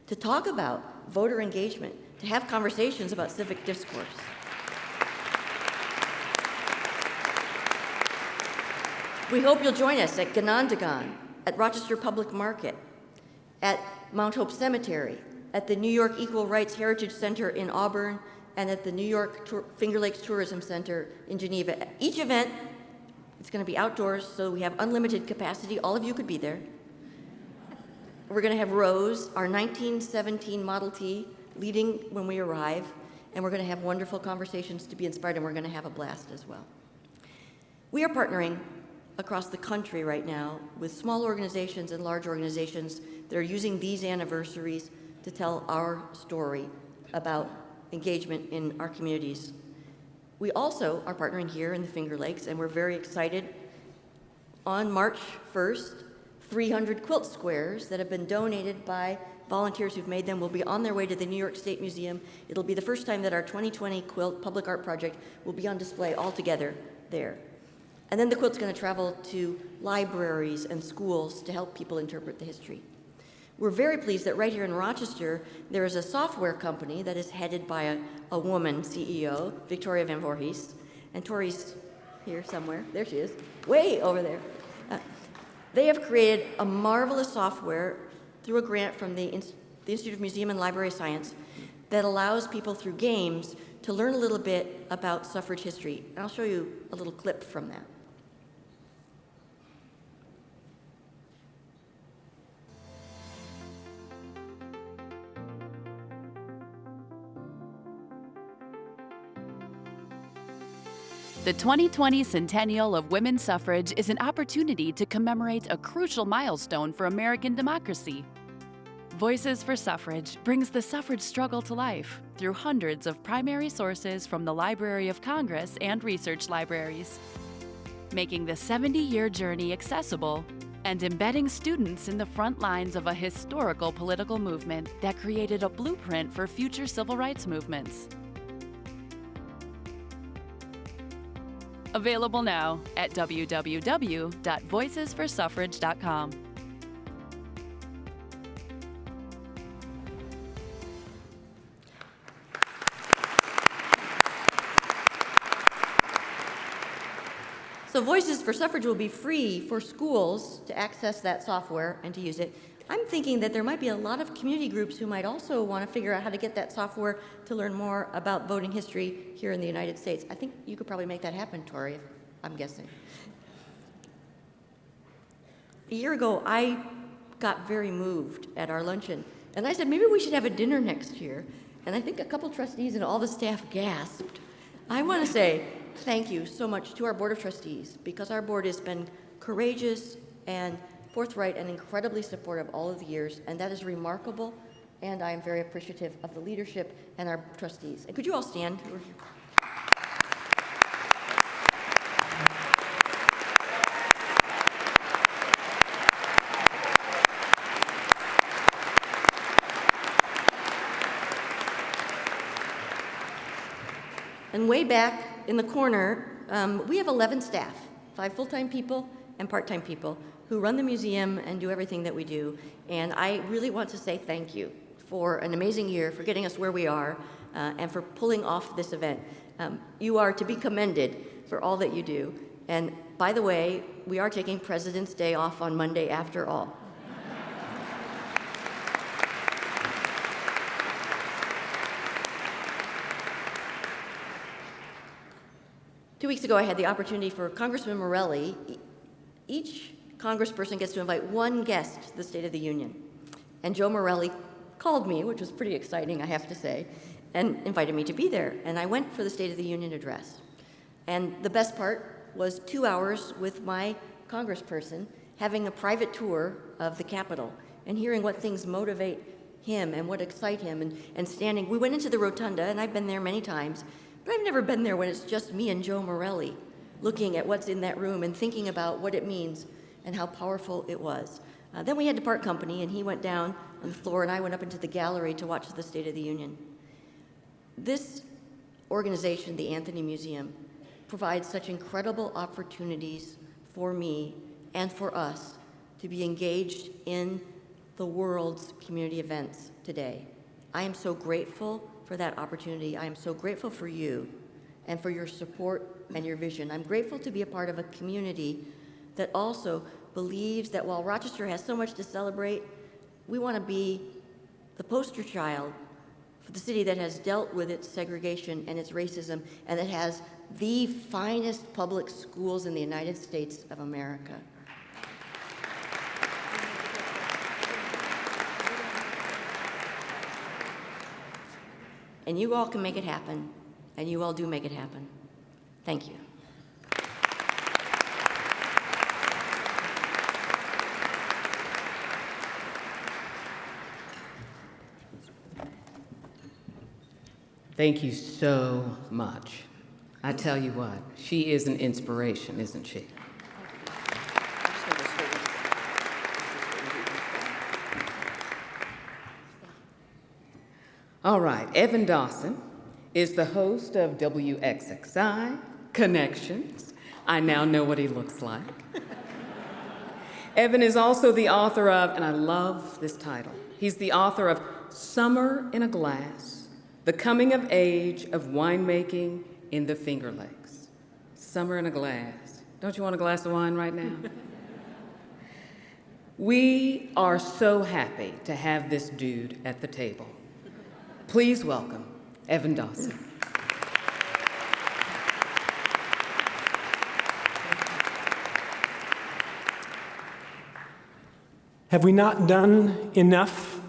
to talk about voter engagement, to have conversations about civic discourse. We hope you'll join us at Ganondagan, at Rochester Public Market, at Mount Hope Cemetery, at the New York Equal Rights Heritage Center in Auburn, and at the New York Finger Lakes Tourism Center in Geneva. Each event, it's going to be outdoors, so we have unlimited capacity. All of you could be there. We're going to have Rose, our 1917 Model T, leading when we arrive, and we're going to have wonderful conversations to be inspired, and we're going to have a blast as well. We are partnering across the country right now with small organizations and large organizations that are using these anniversaries to tell our story about engagement in our communities. We also are partnering here in the Finger Lakes, and we're very excited. On March 1st, 300 quilt squares that have been donated by volunteers who've made them will be on their way to the New York State Museum. It'll be the first time that our 2020 quilt public art project will be on display all together there. And then the quilt's going to travel to libraries and schools to help people interpret the history. We're very pleased that right here in Rochester, there is a software company that is headed by a woman CEO, Victoria Van Voorhees, and Tori's here somewhere. There she is, way over there. They have created a marvelous software through a grant from the Institute of Museum and Library Science that allows people through games to learn a little bit about suffrage history. And I'll show you a little clip from that. The 2020 Centennial of Women's Suffrage is an opportunity to commemorate a crucial milestone for American democracy. Voices for Suffrage brings the suffrage struggle to life through hundreds of primary sources from the Library of Congress and research libraries, making the 70-year journey accessible and embedding students in the front lines of a historical political movement that created a blueprint for future civil rights movements. Available now at www.voicesforsuffrage.com. So Voices for Suffrage will be free for schools to access that software and to use it. I'm thinking that there might be a lot of community groups who might also want to figure out how to get that software to learn more about voting history here in the United States. I think you could probably make that happen, Tori, I'm guessing. A year ago, I got very moved at our luncheon, and I said, maybe we should have a dinner next year. And I think a couple trustees and all the staff gasped. I want to say thank you so much to our Board of Trustees, because our board has been courageous and forthright and incredibly supportive all of the years, and that is remarkable, and I am very appreciative of the leadership and our trustees. And could you all stand? And way back in the corner, we have 11 staff, 5 full-time people and part-time people who run the museum and do everything that we do. And I really want to say thank you for an amazing year, for getting us where we are, and for pulling off this event. You are to be commended for all that you do. And by the way, we are taking President's Day off on Monday after all. 2 weeks ago, I had the opportunity for Congressman Morelli. Each congressperson gets to invite one guest to the State of the Union. And Joe Morelli called me, which was pretty exciting, I have to say, and invited me to be there. And I went for the State of the Union address. And the best part was 2 hours with my congressperson having a private tour of the Capitol and hearing what things motivate him and what excite him and standing. We went into the rotunda, and I've been there many times, but I've never been there when it's just me and Joe Morelli looking at what's in that room and thinking about what it means and how powerful it was. Then we had to part company, and he went down on the floor, and I went up into the gallery to watch the State of the Union. This organization, the Anthony Museum, provides such incredible opportunities for me and for us to be engaged in the world's community events today. I am so grateful for that opportunity. I am so grateful for you and for your support and your vision. I'm grateful to be a part of a community that also believes that while Rochester has so much to celebrate, we want to be the poster child for the city that has dealt with its segregation and its racism, and that has the finest public schools in the United States of America. And you all can make it happen, and you all do make it happen. Thank you. Thank you so much. I tell you what, she is an inspiration, isn't she? All right, Evan Dawson is the host of WXXI Connections. I now know what he looks like. Evan is also the author of, and I love this title, he's the author of Summer in a Glass, The Coming of Age of Winemaking in the Finger Lakes. Summer in a glass. Don't you want a glass of wine right now? We are so happy to have this dude at the table. Please welcome Evan Dawson. Have we not done enough?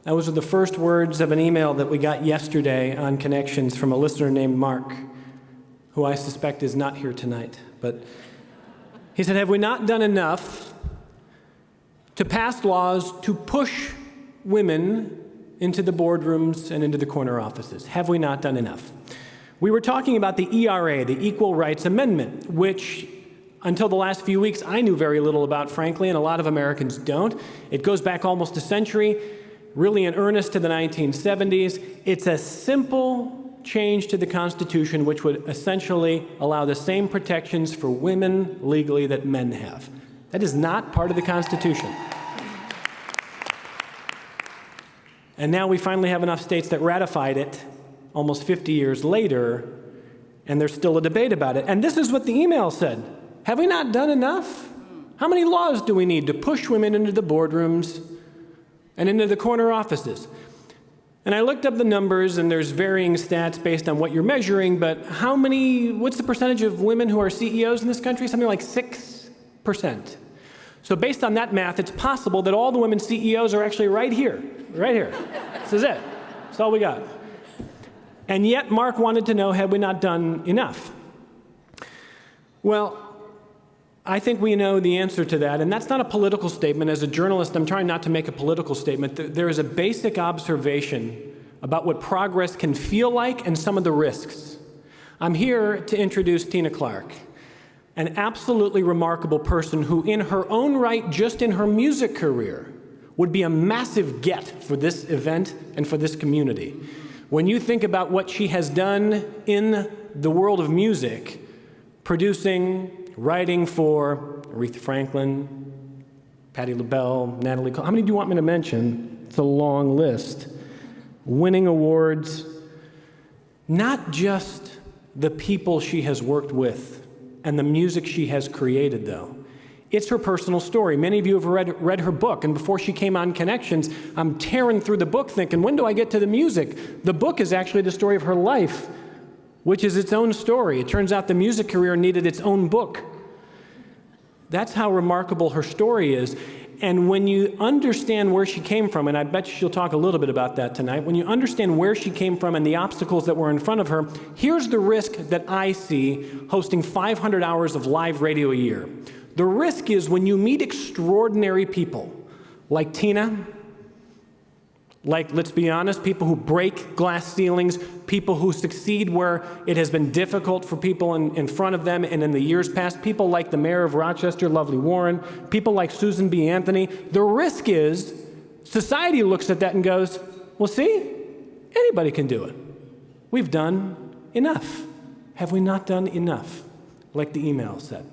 Those are the first words of an email that we got yesterday on Connections from a listener named Mark, who I suspect is not here tonight. But he said, have we not done enough to pass laws to push women into the boardrooms and into the corner offices? Have we not done enough? We were talking about the ERA, the Equal Rights Amendment, which until the last few weeks I knew very little about, frankly, and a lot of Americans don't. It goes back almost a century, really in earnest to the 1970s. It's a simple change to the Constitution which would essentially allow the same protections for women legally that men have. That is not part of the Constitution. And now we finally have enough states that ratified it almost 50 years later, and there's still a debate about it. And this is what the email said. Have we not done enough? How many laws do we need to push women into the boardrooms and into the corner offices? And I looked up the numbers, and there's varying stats based on what you're measuring, but what's the percentage of women who are CEOs in this country? Something like 6%. So based on that math, it's possible that all the women CEOs are actually right here. Right here. This is it. That's all we got. And yet Mark wanted to know, had we not done enough? Well, I think we know the answer to that, and that's not a political statement. As a journalist, I'm trying not to make a political statement. There is a basic observation about what progress can feel like and some of the risks. I'm here to introduce Tena Clark, an absolutely remarkable person who, in her own right, just in her music career, would be a massive get for this event and for this community. When you think about what she has done in the world of music, producing, writing for Aretha Franklin, Patti LaBelle, Natalie Cole, how many do you want me to mention? It's a long list. Winning awards, not just the people she has worked with and the music she has created, though. It's her personal story. Many of you have read her book, and before she came on Connections, I'm tearing through the book thinking, when do I get to the music? The book is actually the story of her life which is its own story. It turns out the music career needed its own book. That's how remarkable her story is. And when you understand where she came from, and I bet she'll talk a little bit about that tonight, when you understand where she came from and the obstacles that were in front of her, here's the risk that I see hosting 500 hours of live radio a year. The risk is when you meet extraordinary people like Tena, like, let's be honest, people who break glass ceilings, people who succeed where it has been difficult for people in front of them and in the years past, people like the mayor of Rochester, Lovely Warren, people like Susan B.Anthony. The risk is society looks at that and goes, well, see, anybody can do it. We've done enough. Have we not done enough? Like the email said.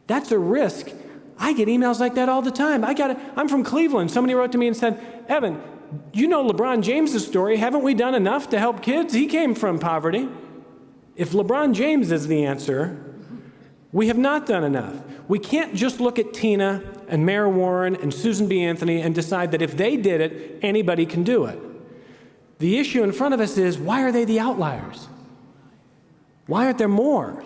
That's a risk. I get emails like that all the time. I'm from Cleveland. Somebody wrote to me and said, Evan, you know LeBron James' story. Haven't we done enough to help kids? He came from poverty. If LeBron James is the answer, we have not done enough. We can't just look at Tena and Mayor Warren and Susan B. Anthony and decide that if they did it, anybody can do it. The issue in front of us is, why are they the outliers? Why aren't there more?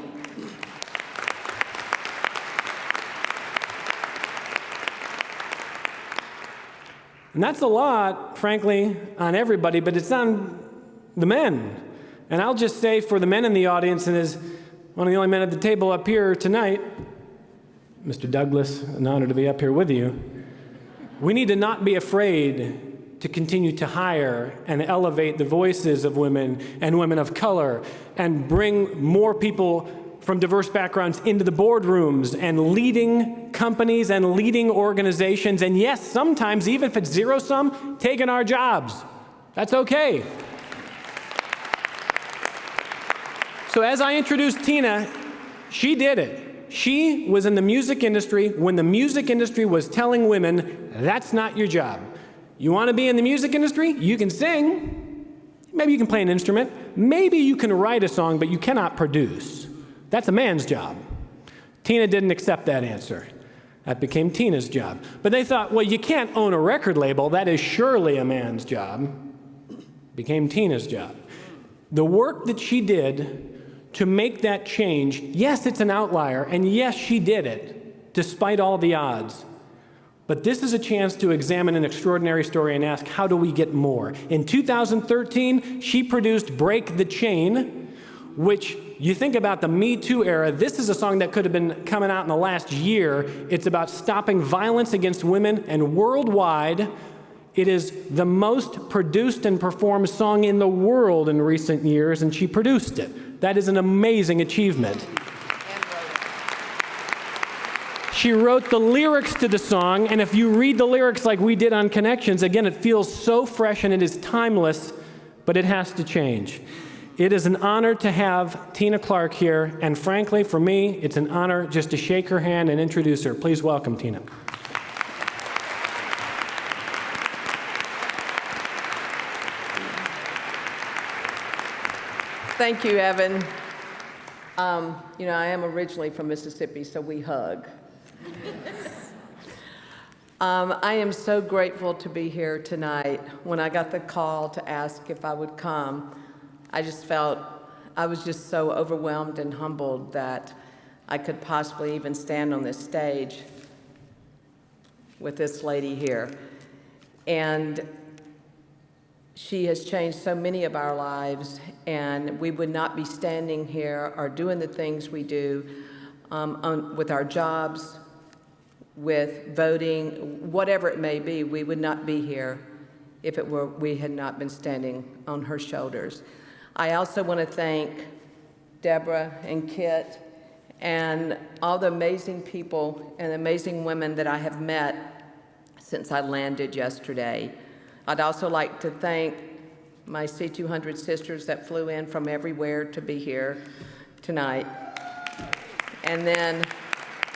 And that's a lot, frankly, on everybody, but it's on the men. And I'll just say for the men in the audience, and as one of the only men at the table up here tonight, Mr. Douglas, an honor to be up here with you, we need to not be afraid to continue to hire and elevate the voices of women and women of color and bring more people from diverse backgrounds into the boardrooms and leading companies and leading organizations. And yes, sometimes, even if it's zero-sum, taking our jobs. That's okay. So as I introduced Tena, she did it. She was in the music industry when the music industry was telling women, that's not your job. You want to be in the music industry? You can sing. Maybe you can play an instrument. Maybe you can write a song, but you cannot produce. That's a man's job. Tena didn't accept that answer. That became Tena's job. But they thought, well, you can't own a record label. That is surely a man's job. Became Tena's job. The work that she did to make that change, yes, it's an outlier, and yes, she did it, despite all the odds. But this is a chance to examine an extraordinary story and ask, how do we get more? In 2013, she produced Break the Chain, which you think about the Me Too era, this is a song that could have been coming out in the last year. It's about stopping violence against women, and worldwide, it is the most produced and performed song in the world in recent years, and she produced it. That is an amazing achievement. She wrote the lyrics to the song, and if you read the lyrics like we did on Connections, again, it feels so fresh and it is timeless, but it has to change. It is an honor to have Tena Clark here, and frankly, for me, it's an honor just to shake her hand and introduce her. Please welcome Tena. Thank you, Evan. You know, I am originally from Mississippi, so we hug. I am so grateful to be here tonight. When I got the call to ask if I would come, I just felt I was just so overwhelmed and humbled that I could possibly even stand on this stage with this lady here. And she has changed so many of our lives, and we would not be standing here or doing the things we do with our jobs, with voting, whatever it may be. We would not be here if we had not been standing on her shoulders. I also want to thank Deborah and Kit and all the amazing people and amazing women that I have met since I landed yesterday. I'd also like to thank my C-200 sisters that flew in from everywhere to be here tonight. And then,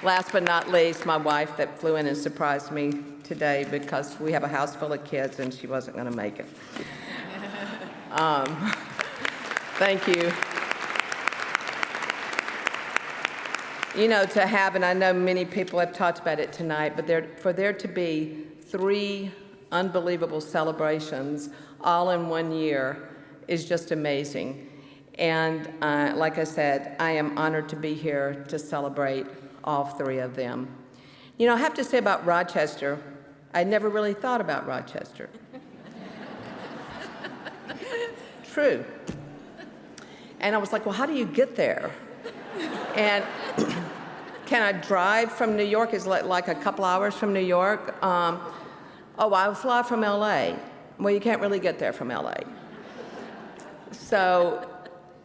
last but not least, my wife that flew in and surprised me today because we have a house full of kids and she wasn't going to make it. Thank you. You know, to have, and I know many people have talked about it tonight, but for there to be 3 unbelievable celebrations all in one year is just amazing. And like I said, I am honored to be here to celebrate all three of them. You know, I have to say about Rochester, I never really thought about Rochester. True. And I was like, well, how do you get there? And can I drive from New York? Is it like a couple hours from New York? Oh, I'll fly from LA. Well, you can't really get there from LA. So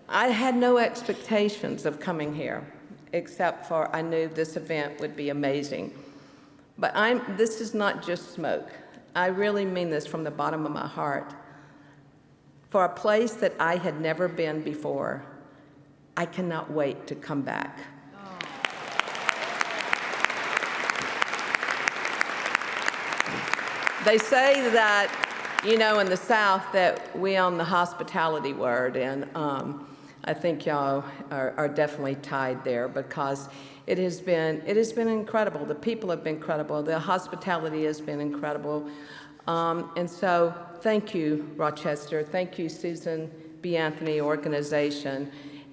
I had no expectations of coming here, except for I knew this event would be amazing. But this is not just smoke. I really mean this from the bottom of my heart. For a place that I had never been before, I cannot wait to come back. They say that, you know, in the South that we own the hospitality word, and I think y'all are definitely tied there because it has been incredible. The people have been incredible. The hospitality has been incredible. And so thank you, Rochester. Thank you, Susan B.Anthony organization.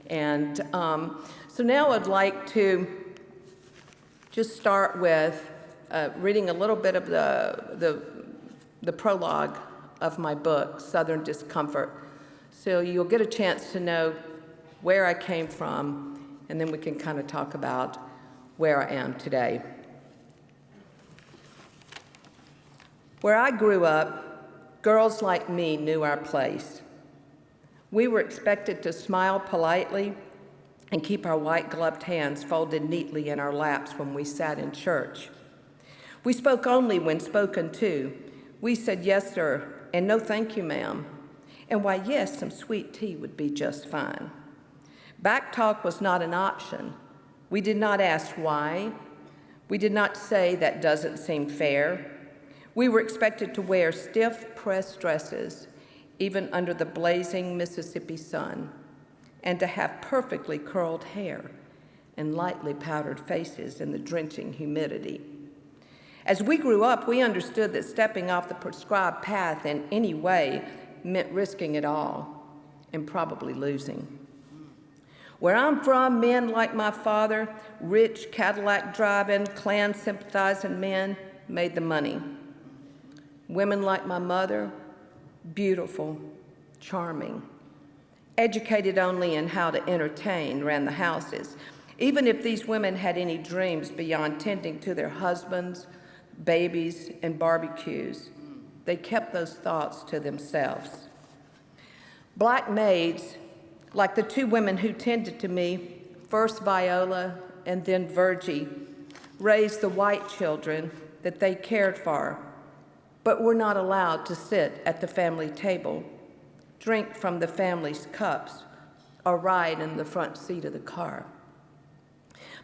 And so now I'd like to just start with reading a little bit of the prologue of my book, Southern Discomfort. So you'll get a chance to know where I came from, and then we can kind of talk about where I am today. Where I grew up, girls like me knew our place. We were expected to smile politely and keep our white-gloved hands folded neatly in our laps when we sat in church. We spoke only when spoken to. We said, yes, sir, and no thank you, ma'am. And why, yes, some sweet tea would be just fine. Back talk was not an option. We did not ask why. We did not say that doesn't seem fair. We were expected to wear stiff pressed dresses, even under the blazing Mississippi sun, and to have perfectly curled hair and lightly powdered faces in the drenching humidity. As we grew up, we understood that stepping off the prescribed path in any way meant risking it all and probably losing. Where I'm from, men like my father, rich Cadillac driving, Klan sympathizing men, made the money. Women like my mother, beautiful, charming, educated only in how to entertain, ran the houses. Even if these women had any dreams beyond tending to their husbands, babies, and barbecues, they kept those thoughts to themselves. Black maids, like the two women who tended to me, first Viola and then Virgie, raised the white children that they cared for, but were not allowed to sit at the family table, drink from the family's cups, or ride in the front seat of the car.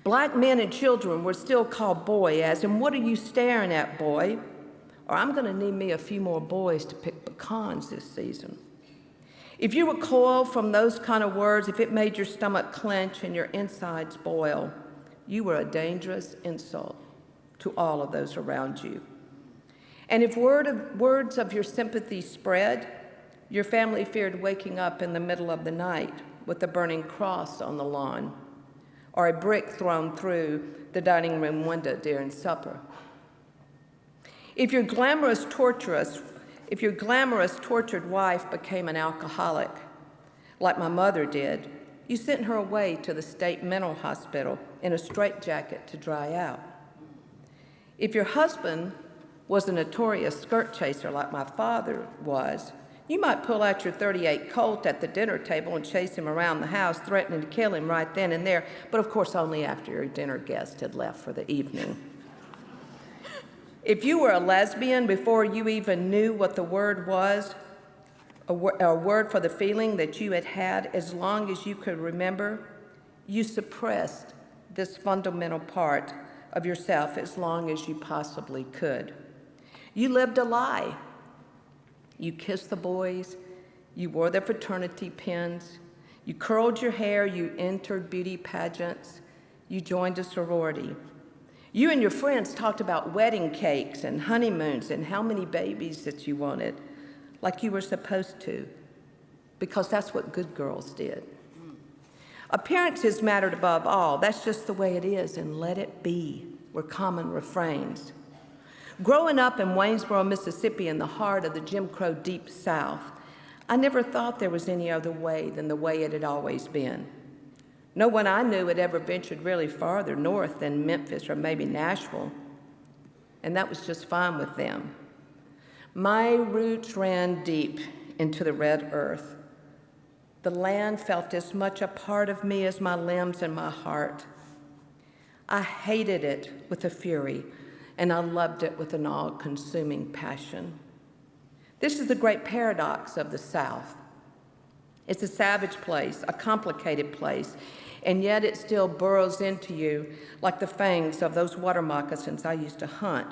Black men and children were still called boy, as in, what are you staring at, boy? Or I'm gonna need me a few more boys to pick pecans this season. If you recoil from those kind of words, if it made your stomach clench and your insides boil, you were a dangerous insult to all of those around you. And if words of your sympathy spread, your family feared waking up in the middle of the night with a burning cross on the lawn, or a brick thrown through the dining room window during supper. If your glamorous, tortured wife became an alcoholic, like my mother did, you sent her away to the state mental hospital in a straitjacket to dry out. If your husband was a notorious skirt chaser like my father was, you might pull out your .38 Colt at the dinner table and chase him around the house, threatening to kill him right then and there, but of course only after your dinner guest had left for the evening. If you were a lesbian before you even knew what the word was, a word for the feeling that you had had as long as you could remember, you suppressed this fundamental part of yourself as long as you possibly could. You lived a lie. You kissed the boys, you wore their fraternity pins, you curled your hair, you entered beauty pageants, you joined a sorority. You and your friends talked about wedding cakes and honeymoons and how many babies that you wanted, like you were supposed to, because that's what good girls did. Appearances mattered above all. That's just the way it is, and let it be were common refrains. Growing up in Waynesboro, Mississippi, in the heart of the Jim Crow Deep South, I never thought there was any other way than the way it had always been. No one I knew had ever ventured really farther north than Memphis or maybe Nashville, and that was just fine with them. My roots ran deep into the red earth. The land felt as much a part of me as my limbs and my heart. I hated it with a fury, and I loved it with an all-consuming passion. This is the great paradox of the South. It's a savage place, a complicated place, and yet it still burrows into you like the fangs of those water moccasins I used to hunt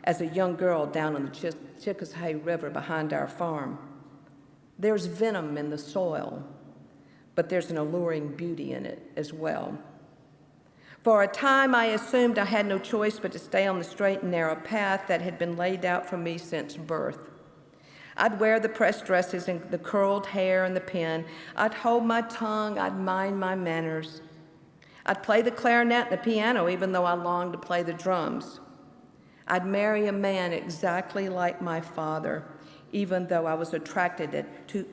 as a young girl down on the Chickasay River behind our farm. There's venom in the soil, but there's an alluring beauty in it as well. For a time, I assumed I had no choice but to stay on the straight and narrow path that had been laid out for me since birth. I'd wear the pressed dresses and the curled hair and the pin. I'd hold my tongue. I'd mind my manners. I'd play the clarinet and the piano, even though I longed to play the drums. I'd marry a man exactly like my father, even though I was attracted to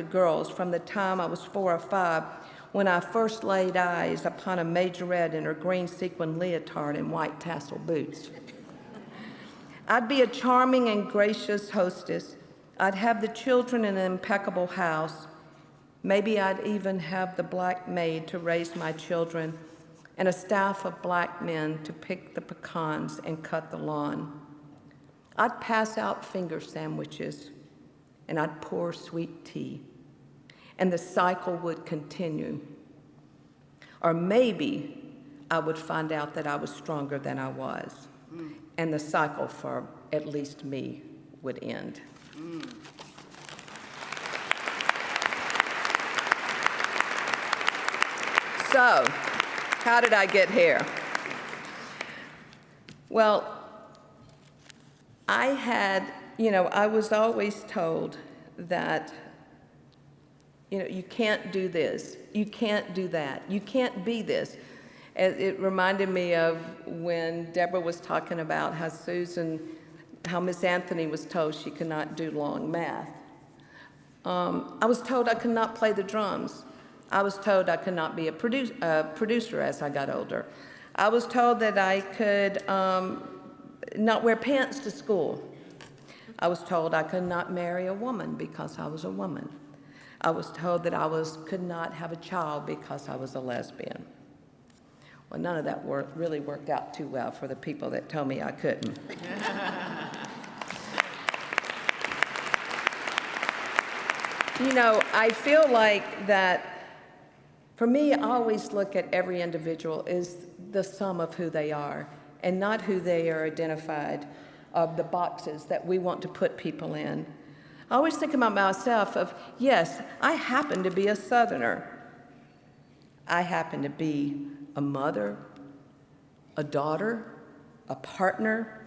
girls from the time I was 4 or 5, when I first laid eyes upon a majorette in her green sequin leotard and white tassel boots. I'd be a charming and gracious hostess. I'd have the children in an impeccable house. Maybe I'd even have the black maid to raise my children and a staff of black men to pick the pecans and cut the lawn. I'd pass out finger sandwiches, and I'd pour sweet tea, and the cycle would continue. Or maybe I would find out that I was stronger than I was, and the cycle for at least me would end. So, how did I get here? Well, I was always told that, you can't do this, you can't do that, you can't be this. It reminded me of when Deborah was talking about how Miss Anthony was told she could not do long math. I was told I could not play the drums. I was told I could not be a producer as I got older. I was told that I could not wear pants to school. I was told I could not marry a woman because I was a woman. I was told that I could not have a child because I was a lesbian. Well, none of that really worked out too well for the people that told me I couldn't. I feel like that, for me, I always look at every individual as the sum of who they are and not who they are identified of the boxes that we want to put people in. I always think about myself of, yes, I happen to be a Southerner. I happen to be a mother, a daughter, a partner,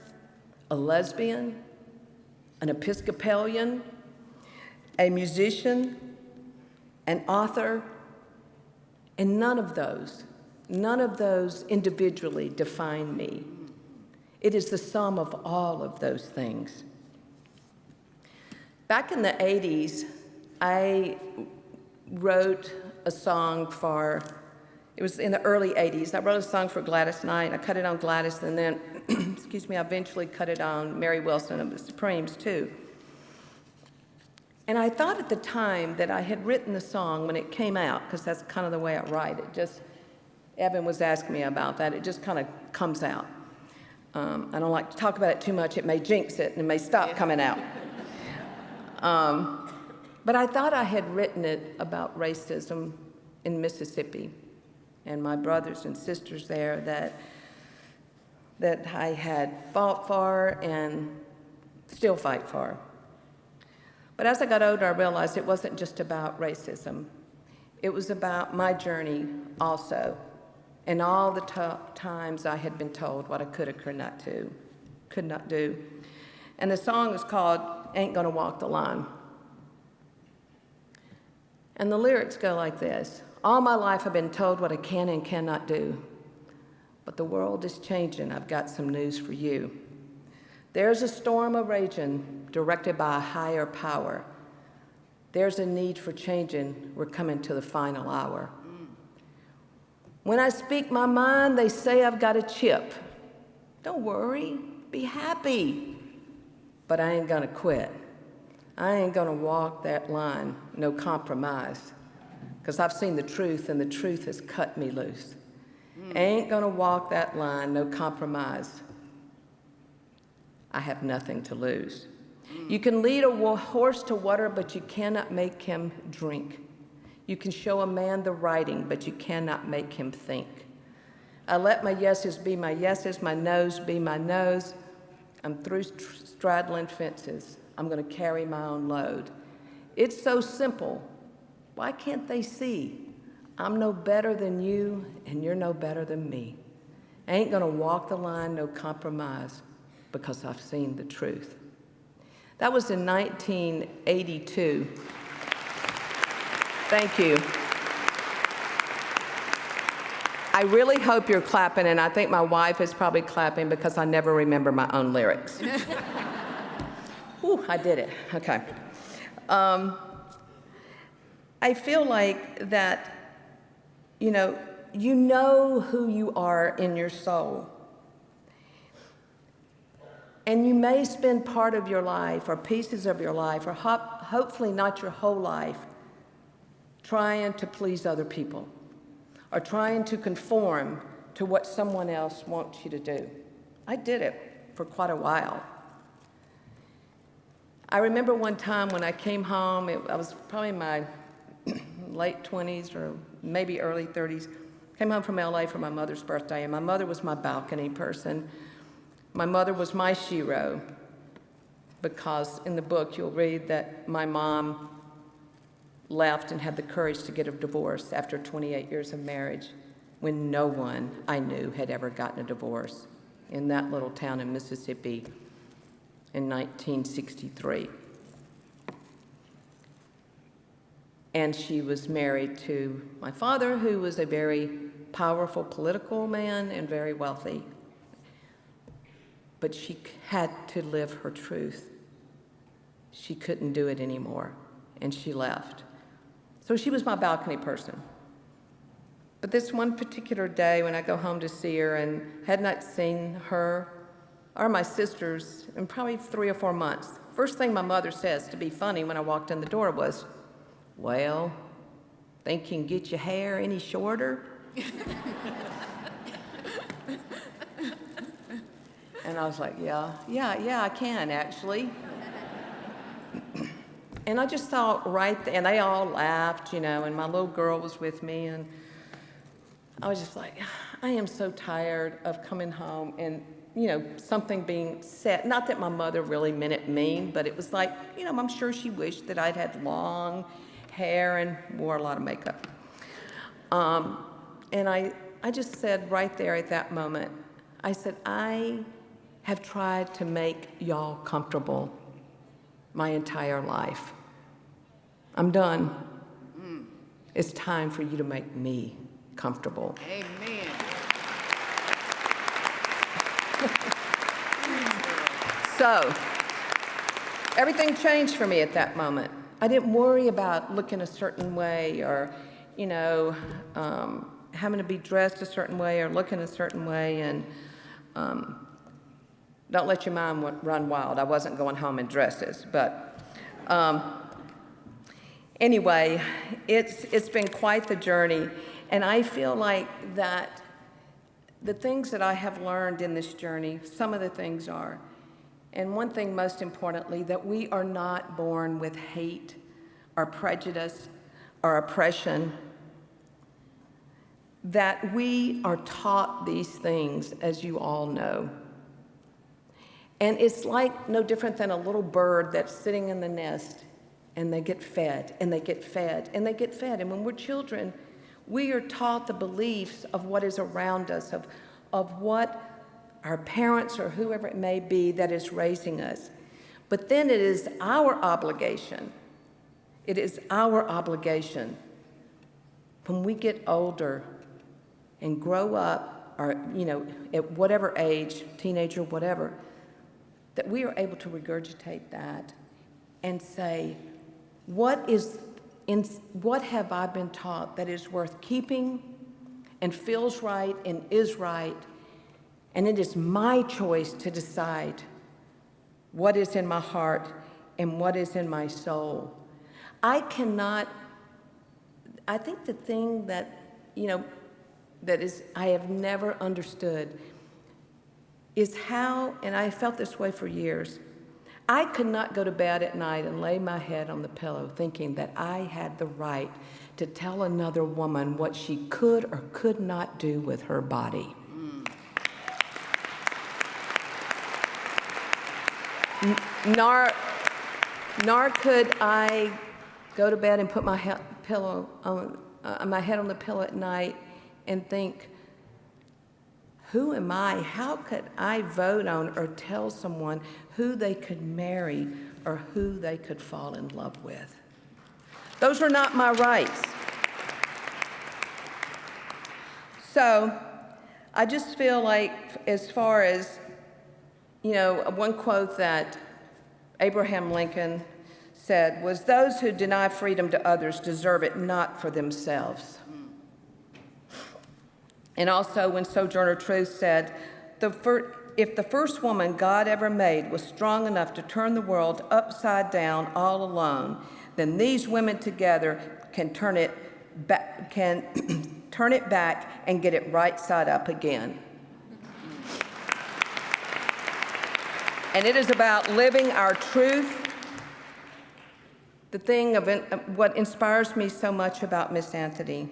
a lesbian, an Episcopalian, a musician, an author, and none of those individually define me. It is the sum of all of those things. Back in the 80s, I wrote a song it was in the early 80s. I wrote a song for Gladys Knight. I cut it on Gladys, and then, I eventually cut it on Mary Wilson of the Supremes, too. And I thought at the time that I had written the song when it came out, because that's kind of the way I write it. Evan was asking me about that. It just kind of comes out. I don't like to talk about it too much. It may jinx it, and it may stop coming out. But I thought I had written it about racism in Mississippi and my brothers and sisters there that I had fought for and still fight for. But as I got older, I realized it wasn't just about racism. It was about my journey also, and all the times I had been told what I could or could not do. And the song is called Ain't Gonna Walk the Line. And the lyrics go like this: All my life I've been told what I can and cannot do. But the world is changing. I've got some news for you. There's a storm a-raging, directed by a higher power. There's a need for changing. We're coming to the final hour. When I speak my mind, they say I've got a chip. Don't worry, be happy. But I ain't gonna quit. I ain't gonna walk that line, no compromise. Because I've seen the truth, and the truth has cut me loose. Ain't gonna walk that line, no compromise. I have nothing to lose. You can lead a horse to water, but you cannot make him drink. You can show a man the writing, but you cannot make him think. I let my yeses be my yeses, my noes be my noes. I'm through straddling fences. I'm gonna carry my own load. It's so simple. Why can't they see? I'm no better than you, and you're no better than me. I ain't gonna walk the line, no compromise, because I've seen the truth. That was in 1982. Thank you. I really hope you're clapping, and I think my wife is probably clapping because I never remember my own lyrics. Ooh, I did it, okay. I feel like that, you know who you are in your soul. And you may spend part of your life or pieces of your life, or hopefully not your whole life, trying to please other people or trying to conform to what someone else wants you to do. I did it for quite a while. I remember one time when I came home, I was probably in my late 20s or maybe early 30s, came home from LA for my mother's birthday, and my mother was my balcony person. My mother was my shero, because in the book you'll read that my mom left and had the courage to get a divorce after 28 years of marriage, when no one I knew had ever gotten a divorce in that little town in Mississippi in 1963. And she was married to my father, who was a very powerful political man and very wealthy. But she had to live her truth. She couldn't do it anymore, and she left. So she was my balcony person. But this one particular day when I go home to see her, and had not seen her or my sisters in probably 3 or 4 months, first thing my mother says, to be funny, when I walked in the door was, "Well, think you can get your hair any shorter?" And I was like, yeah, I can, actually. And I just thought right there, and they all laughed, and my little girl was with me, and I was just like, I am so tired of coming home and, something being said. Not that my mother really meant it mean, but it was like, I'm sure she wished that I'd had long hair and wore a lot of makeup. And I just said right there at that moment, I said, I have tried to make y'all comfortable my entire life. I'm done. It's time for you to make me comfortable. Amen. So, everything changed for me at that moment. I didn't worry about looking a certain way or, having to be dressed a certain way or looking a certain way, and don't let your mind run wild. I wasn't going home in dresses, but anyway, it's been quite the journey, and I feel like that the things that I have learned in this journey, some of the things are, and one thing most importantly, that we are not born with hate or prejudice or oppression, that we are taught these things, as you all know. And it's like no different than a little bird that's sitting in the nest, and they get fed, and they get fed, and they get fed. And when we're children, we are taught the beliefs of what is around us, of what our parents or whoever it may be that is raising us. But then it is our obligation when we get older and grow up, or, at whatever age, teenager, whatever, that we are able to regurgitate that and say, what have I been taught that is worth keeping and feels right and is right, and it is my choice to decide what is in my heart and what is in my soul. I think the thing that, I have never understood is how, and I felt this way for years, I could not go to bed at night and lay my head on the pillow thinking that I had the right to tell another woman what she could or could not do with her body. Nor could I go to bed and put my head on the pillow at night and think, who am I? How could I vote on or tell someone who they could marry or who they could fall in love with? Those are not my rights. So I just feel like, as far as, one quote that Abraham Lincoln said was, "Those who deny freedom to others deserve it not for themselves." And also when Sojourner Truth said, if the first woman God ever made was strong enough to turn the world upside down all alone, then these women together can turn it back and get it right side up again. And it is about living our truth. The thing of what inspires me so much about Miss Anthony,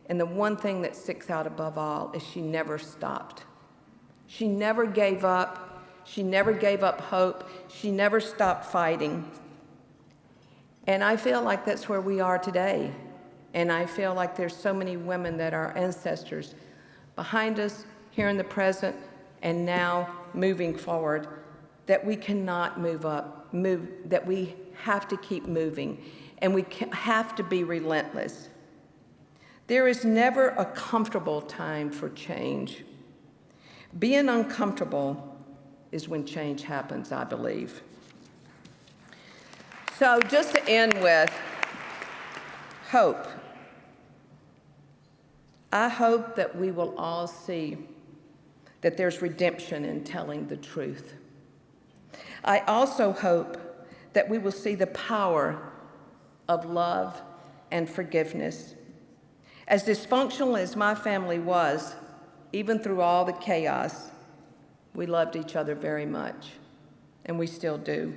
and the one thing that sticks out above all, is she never stopped. She never gave up. She never gave up hope. She never stopped fighting. And I feel like that's where we are today. And I feel like there's so many women that are ancestors behind us, here in the present, and now moving forward, that we cannot that we have to keep moving, and we have to be relentless. There is never a comfortable time for change. Being uncomfortable is when change happens, I believe. So just to end with hope. I hope that we will all see that there's redemption in telling the truth. I also hope that we will see the power of love and forgiveness. As dysfunctional as my family was, even through all the chaos, we loved each other very much, and we still do.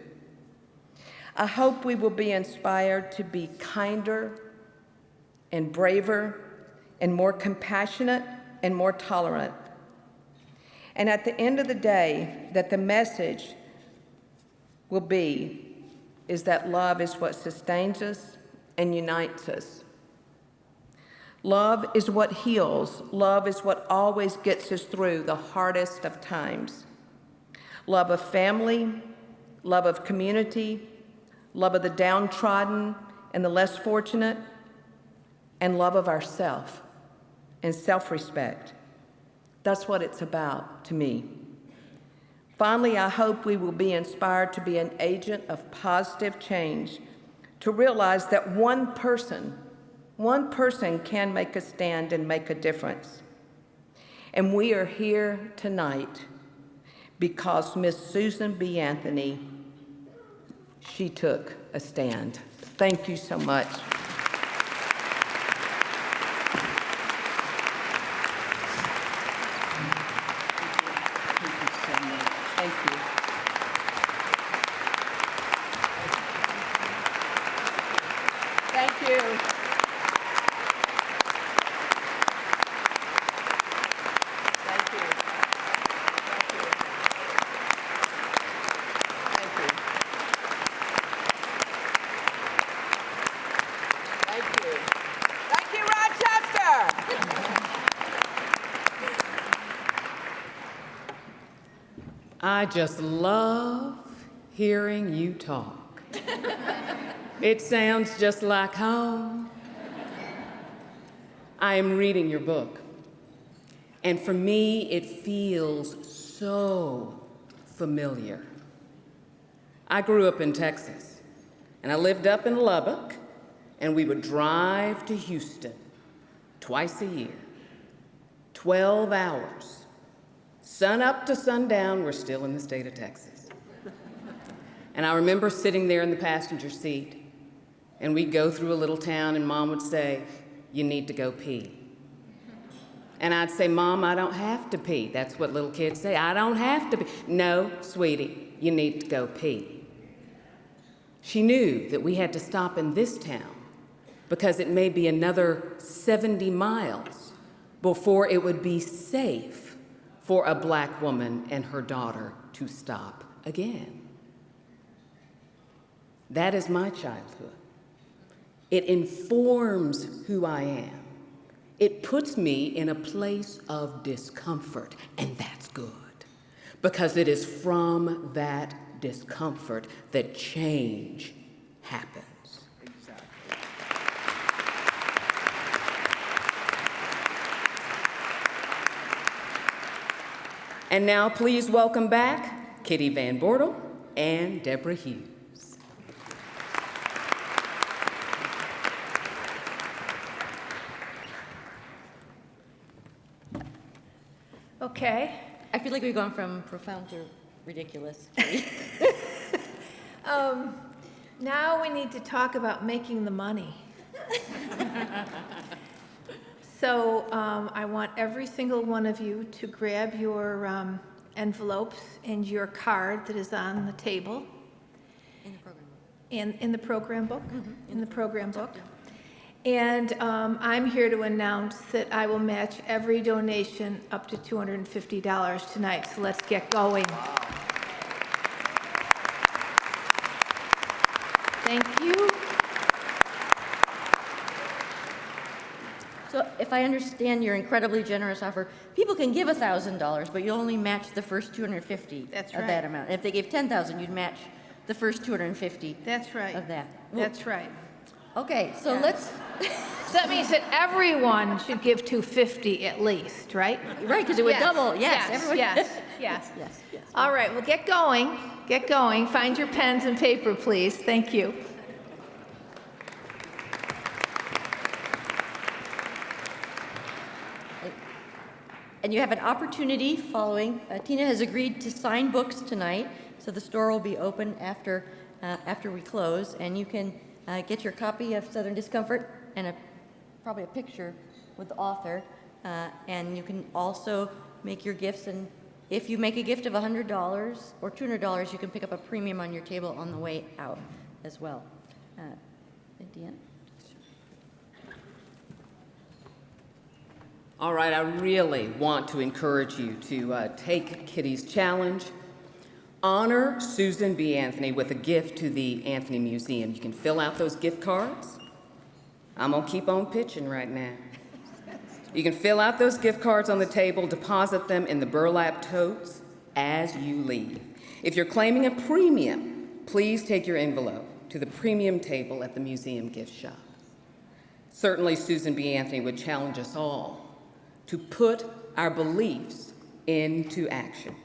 I hope we will be inspired to be kinder and braver and more compassionate and more tolerant. And at the end of the day, that the message will be is that love is what sustains us and unites us. Love is what heals. Love is what always gets us through the hardest of times. Love of family, love of community, love of the downtrodden and the less fortunate, and love of ourself and self-respect. That's what it's about to me. Finally, I hope we will be inspired to be an agent of positive change, to realize that one person can make a stand and make a difference. And we are here tonight because Miss Susan B. Anthony, she took a stand. Thank you so much. Thank you. Thank you. Thank you. Thank you. Thank you. Thank you, Rochester. I just love hearing you talk. It sounds just like home. I am reading your book. And for me, it feels so familiar. I grew up in Texas, and I lived up in Lubbock, and we would drive to Houston twice a year, 12 hours. Sun up to sundown, we're still in the state of Texas. And I remember sitting there in the passenger seat, and we'd go through a little town, and Mom would say, "You need to go pee." And I'd say, "Mom, I don't have to pee." That's what little kids say, "I don't have to pee." "No, sweetie, you need to go pee." She knew that we had to stop in this town because it may be another 70 miles before it would be safe for a black woman and her daughter to stop again. That is my childhood. It informs who I am. It puts me in a place of discomfort, and that's good, because it is from that discomfort that change happens. And now please welcome back Kitty Van Bortle and Deborah Hughes. Okay. I feel like we've gone from profound to ridiculous. Now we need to talk about making the money. So I want every single one of you to grab your envelopes and your card that is on the table. In the program book. In the program book. And I'm here to announce that I will match every donation up to $250 tonight. So let's get going. Thank you. So if I understand your incredibly generous offer, people can give $1,000, but you only match the first 250 That's of right. that amount. And if they gave 10,000, you'd match the first 250 That's right. of that. That's right. Okay, so Yeah. let's, So that means that everyone should give $250 at least, right? right, because it would Yes, double, yes, everyone. yes. Yes, yes. All right, well, get going. Get going. Find your pens and paper, please. Thank you. And you have an opportunity following. Tina has agreed to sign books tonight, so the store will be open after we close, and you can get your copy of Southern Discomfort and probably a picture with the author, and you can also make your gifts. And if you make a gift of $100 or $200, you can pick up a premium on your table on the way out as well. Deanne? All right, I really want to encourage you to take Kitty's challenge. Honor Susan B.Anthony with a gift to the Anthony Museum. You can fill out those gift cards. I'm gonna keep on pitching right now. You can fill out those gift cards on the table, deposit them in the burlap totes as you leave. If you're claiming a premium, please take your envelope to the premium table at the museum gift shop. Certainly, Susan B.Anthony would challenge us all to put our beliefs into action.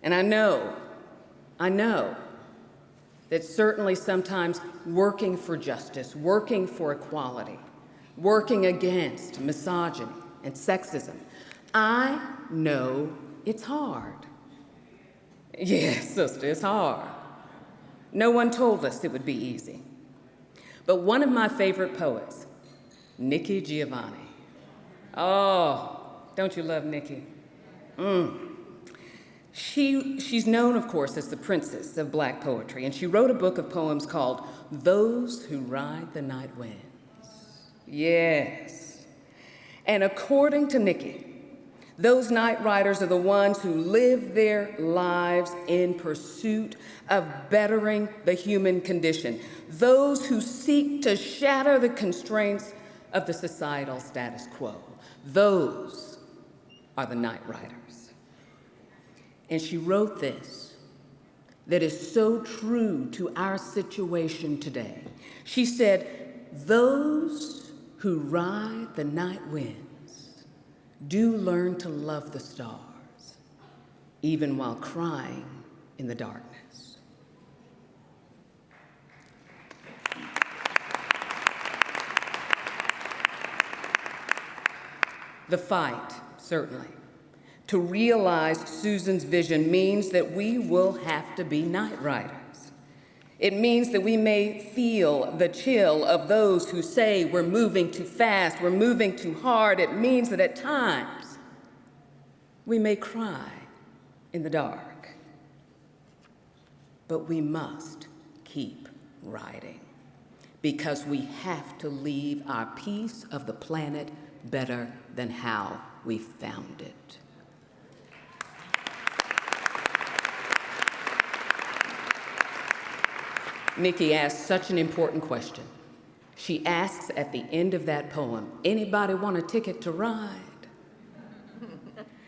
And I know that certainly sometimes working for justice, working for equality, working against misogyny and sexism, I know it's hard. Yes, sister, it's hard. No one told us it would be easy. But one of my favorite poets, Nikki Giovanni. Oh, don't you love Nikki? She's known, of course, as the princess of black poetry, and she wrote a book of poems called Those Who Ride the Night Winds. Yes. And according to Nikki, those night riders are the ones who live their lives in pursuit of bettering the human condition, those who seek to shatter the constraints of the societal status quo. Those are the night riders. And she wrote this that is so true to our situation today. She said, those who ride the night winds do learn to love the stars, even while crying in the darkness. The fight, certainly, to realize Susan's vision means that we will have to be night riders. It means that we may feel the chill of those who say we're moving too fast, we're moving too hard. It means that at times we may cry in the dark. But we must keep riding because we have to leave our piece of the planet better than how we found it. Nikki asked such an important question. She asks at the end of that poem, anybody want a ticket to ride?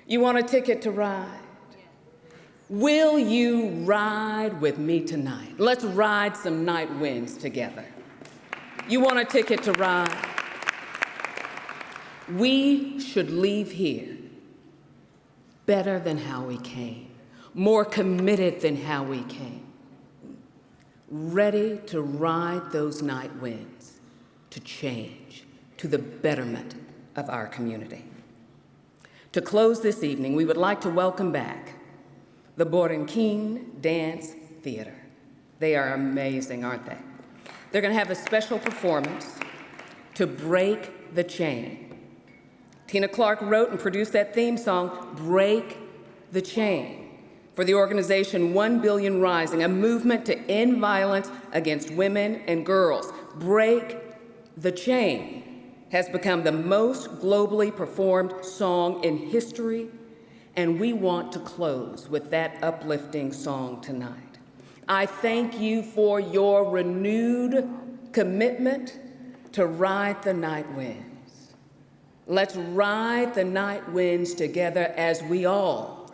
You want a ticket to ride? Will you ride with me tonight? Let's ride some night winds together. You want a ticket to ride? We should leave here better than how we came, more committed than how we came, ready to ride those night winds to change, to the betterment of our community. To close this evening, we would like to welcome back the Borinquen Dance Theatre. They are amazing, aren't they? They're going to have a special performance to break the chain. Tena Clark wrote and produced that theme song, Break the Chain, for the organization 1 Billion Rising, a movement to end violence against women and girls. Break the Chain has become the most globally performed song in history, and we want to close with that uplifting song tonight. I thank you for your renewed commitment to ride the night winds. Let's ride the night winds together as we all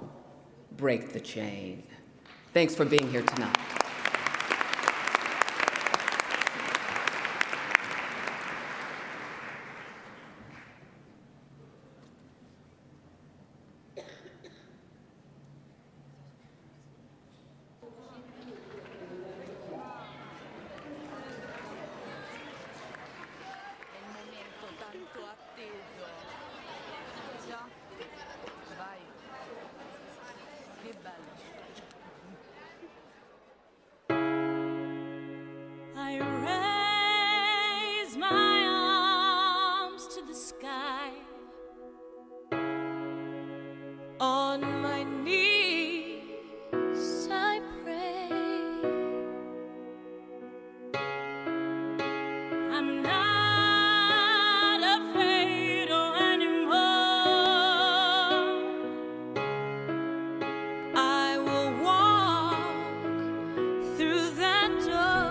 break the chain. Thanks for being here tonight. I raise my arms to the sky. On my knees I pray. I'm not afraid anymore. I will walk through that door.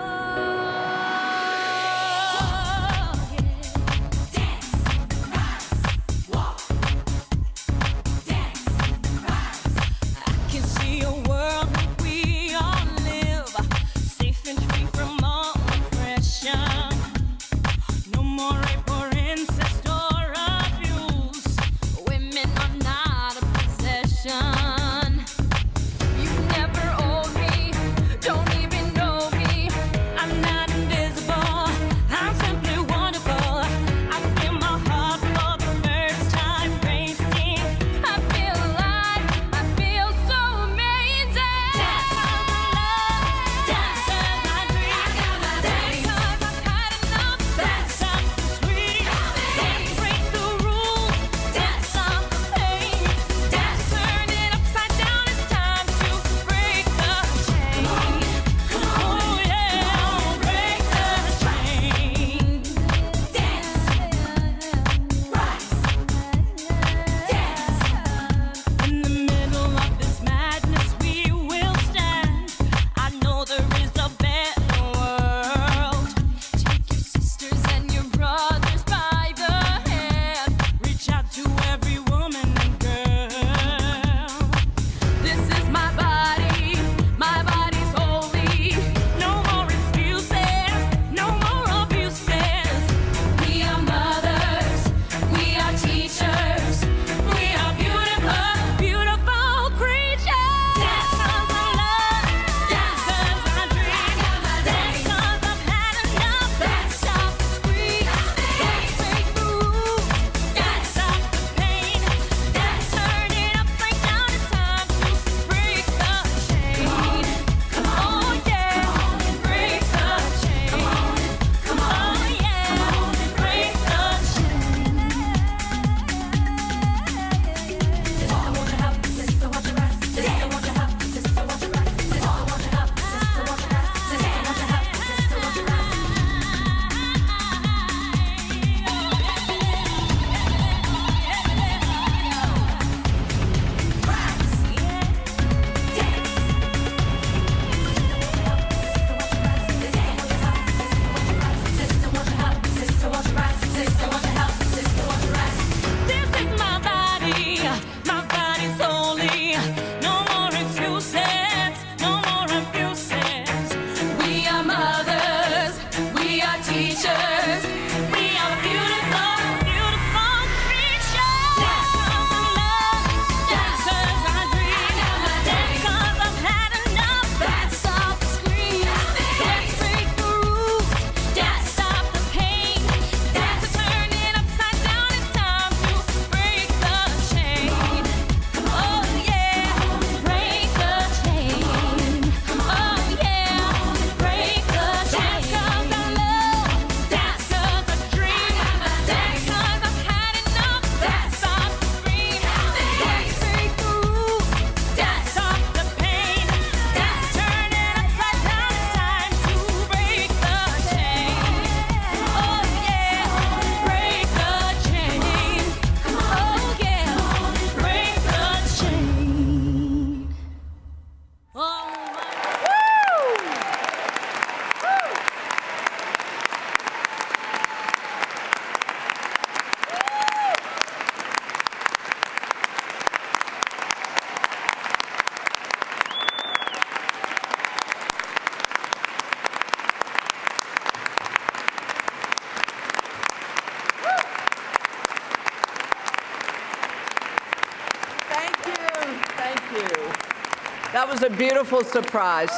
That was a beautiful surprise.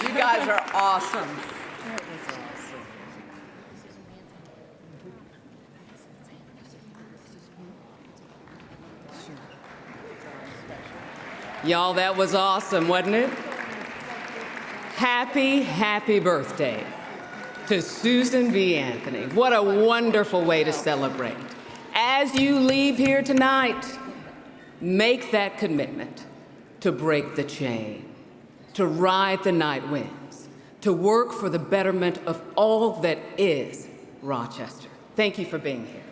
You guys are awesome. Y'all, that was awesome, wasn't it? Happy, happy birthday to Susan B.Anthony. What a wonderful way to celebrate. As you leave here tonight, make that commitment to break the chain, to ride the night winds, to work for the betterment of all that is Rochester. Thank you for being here.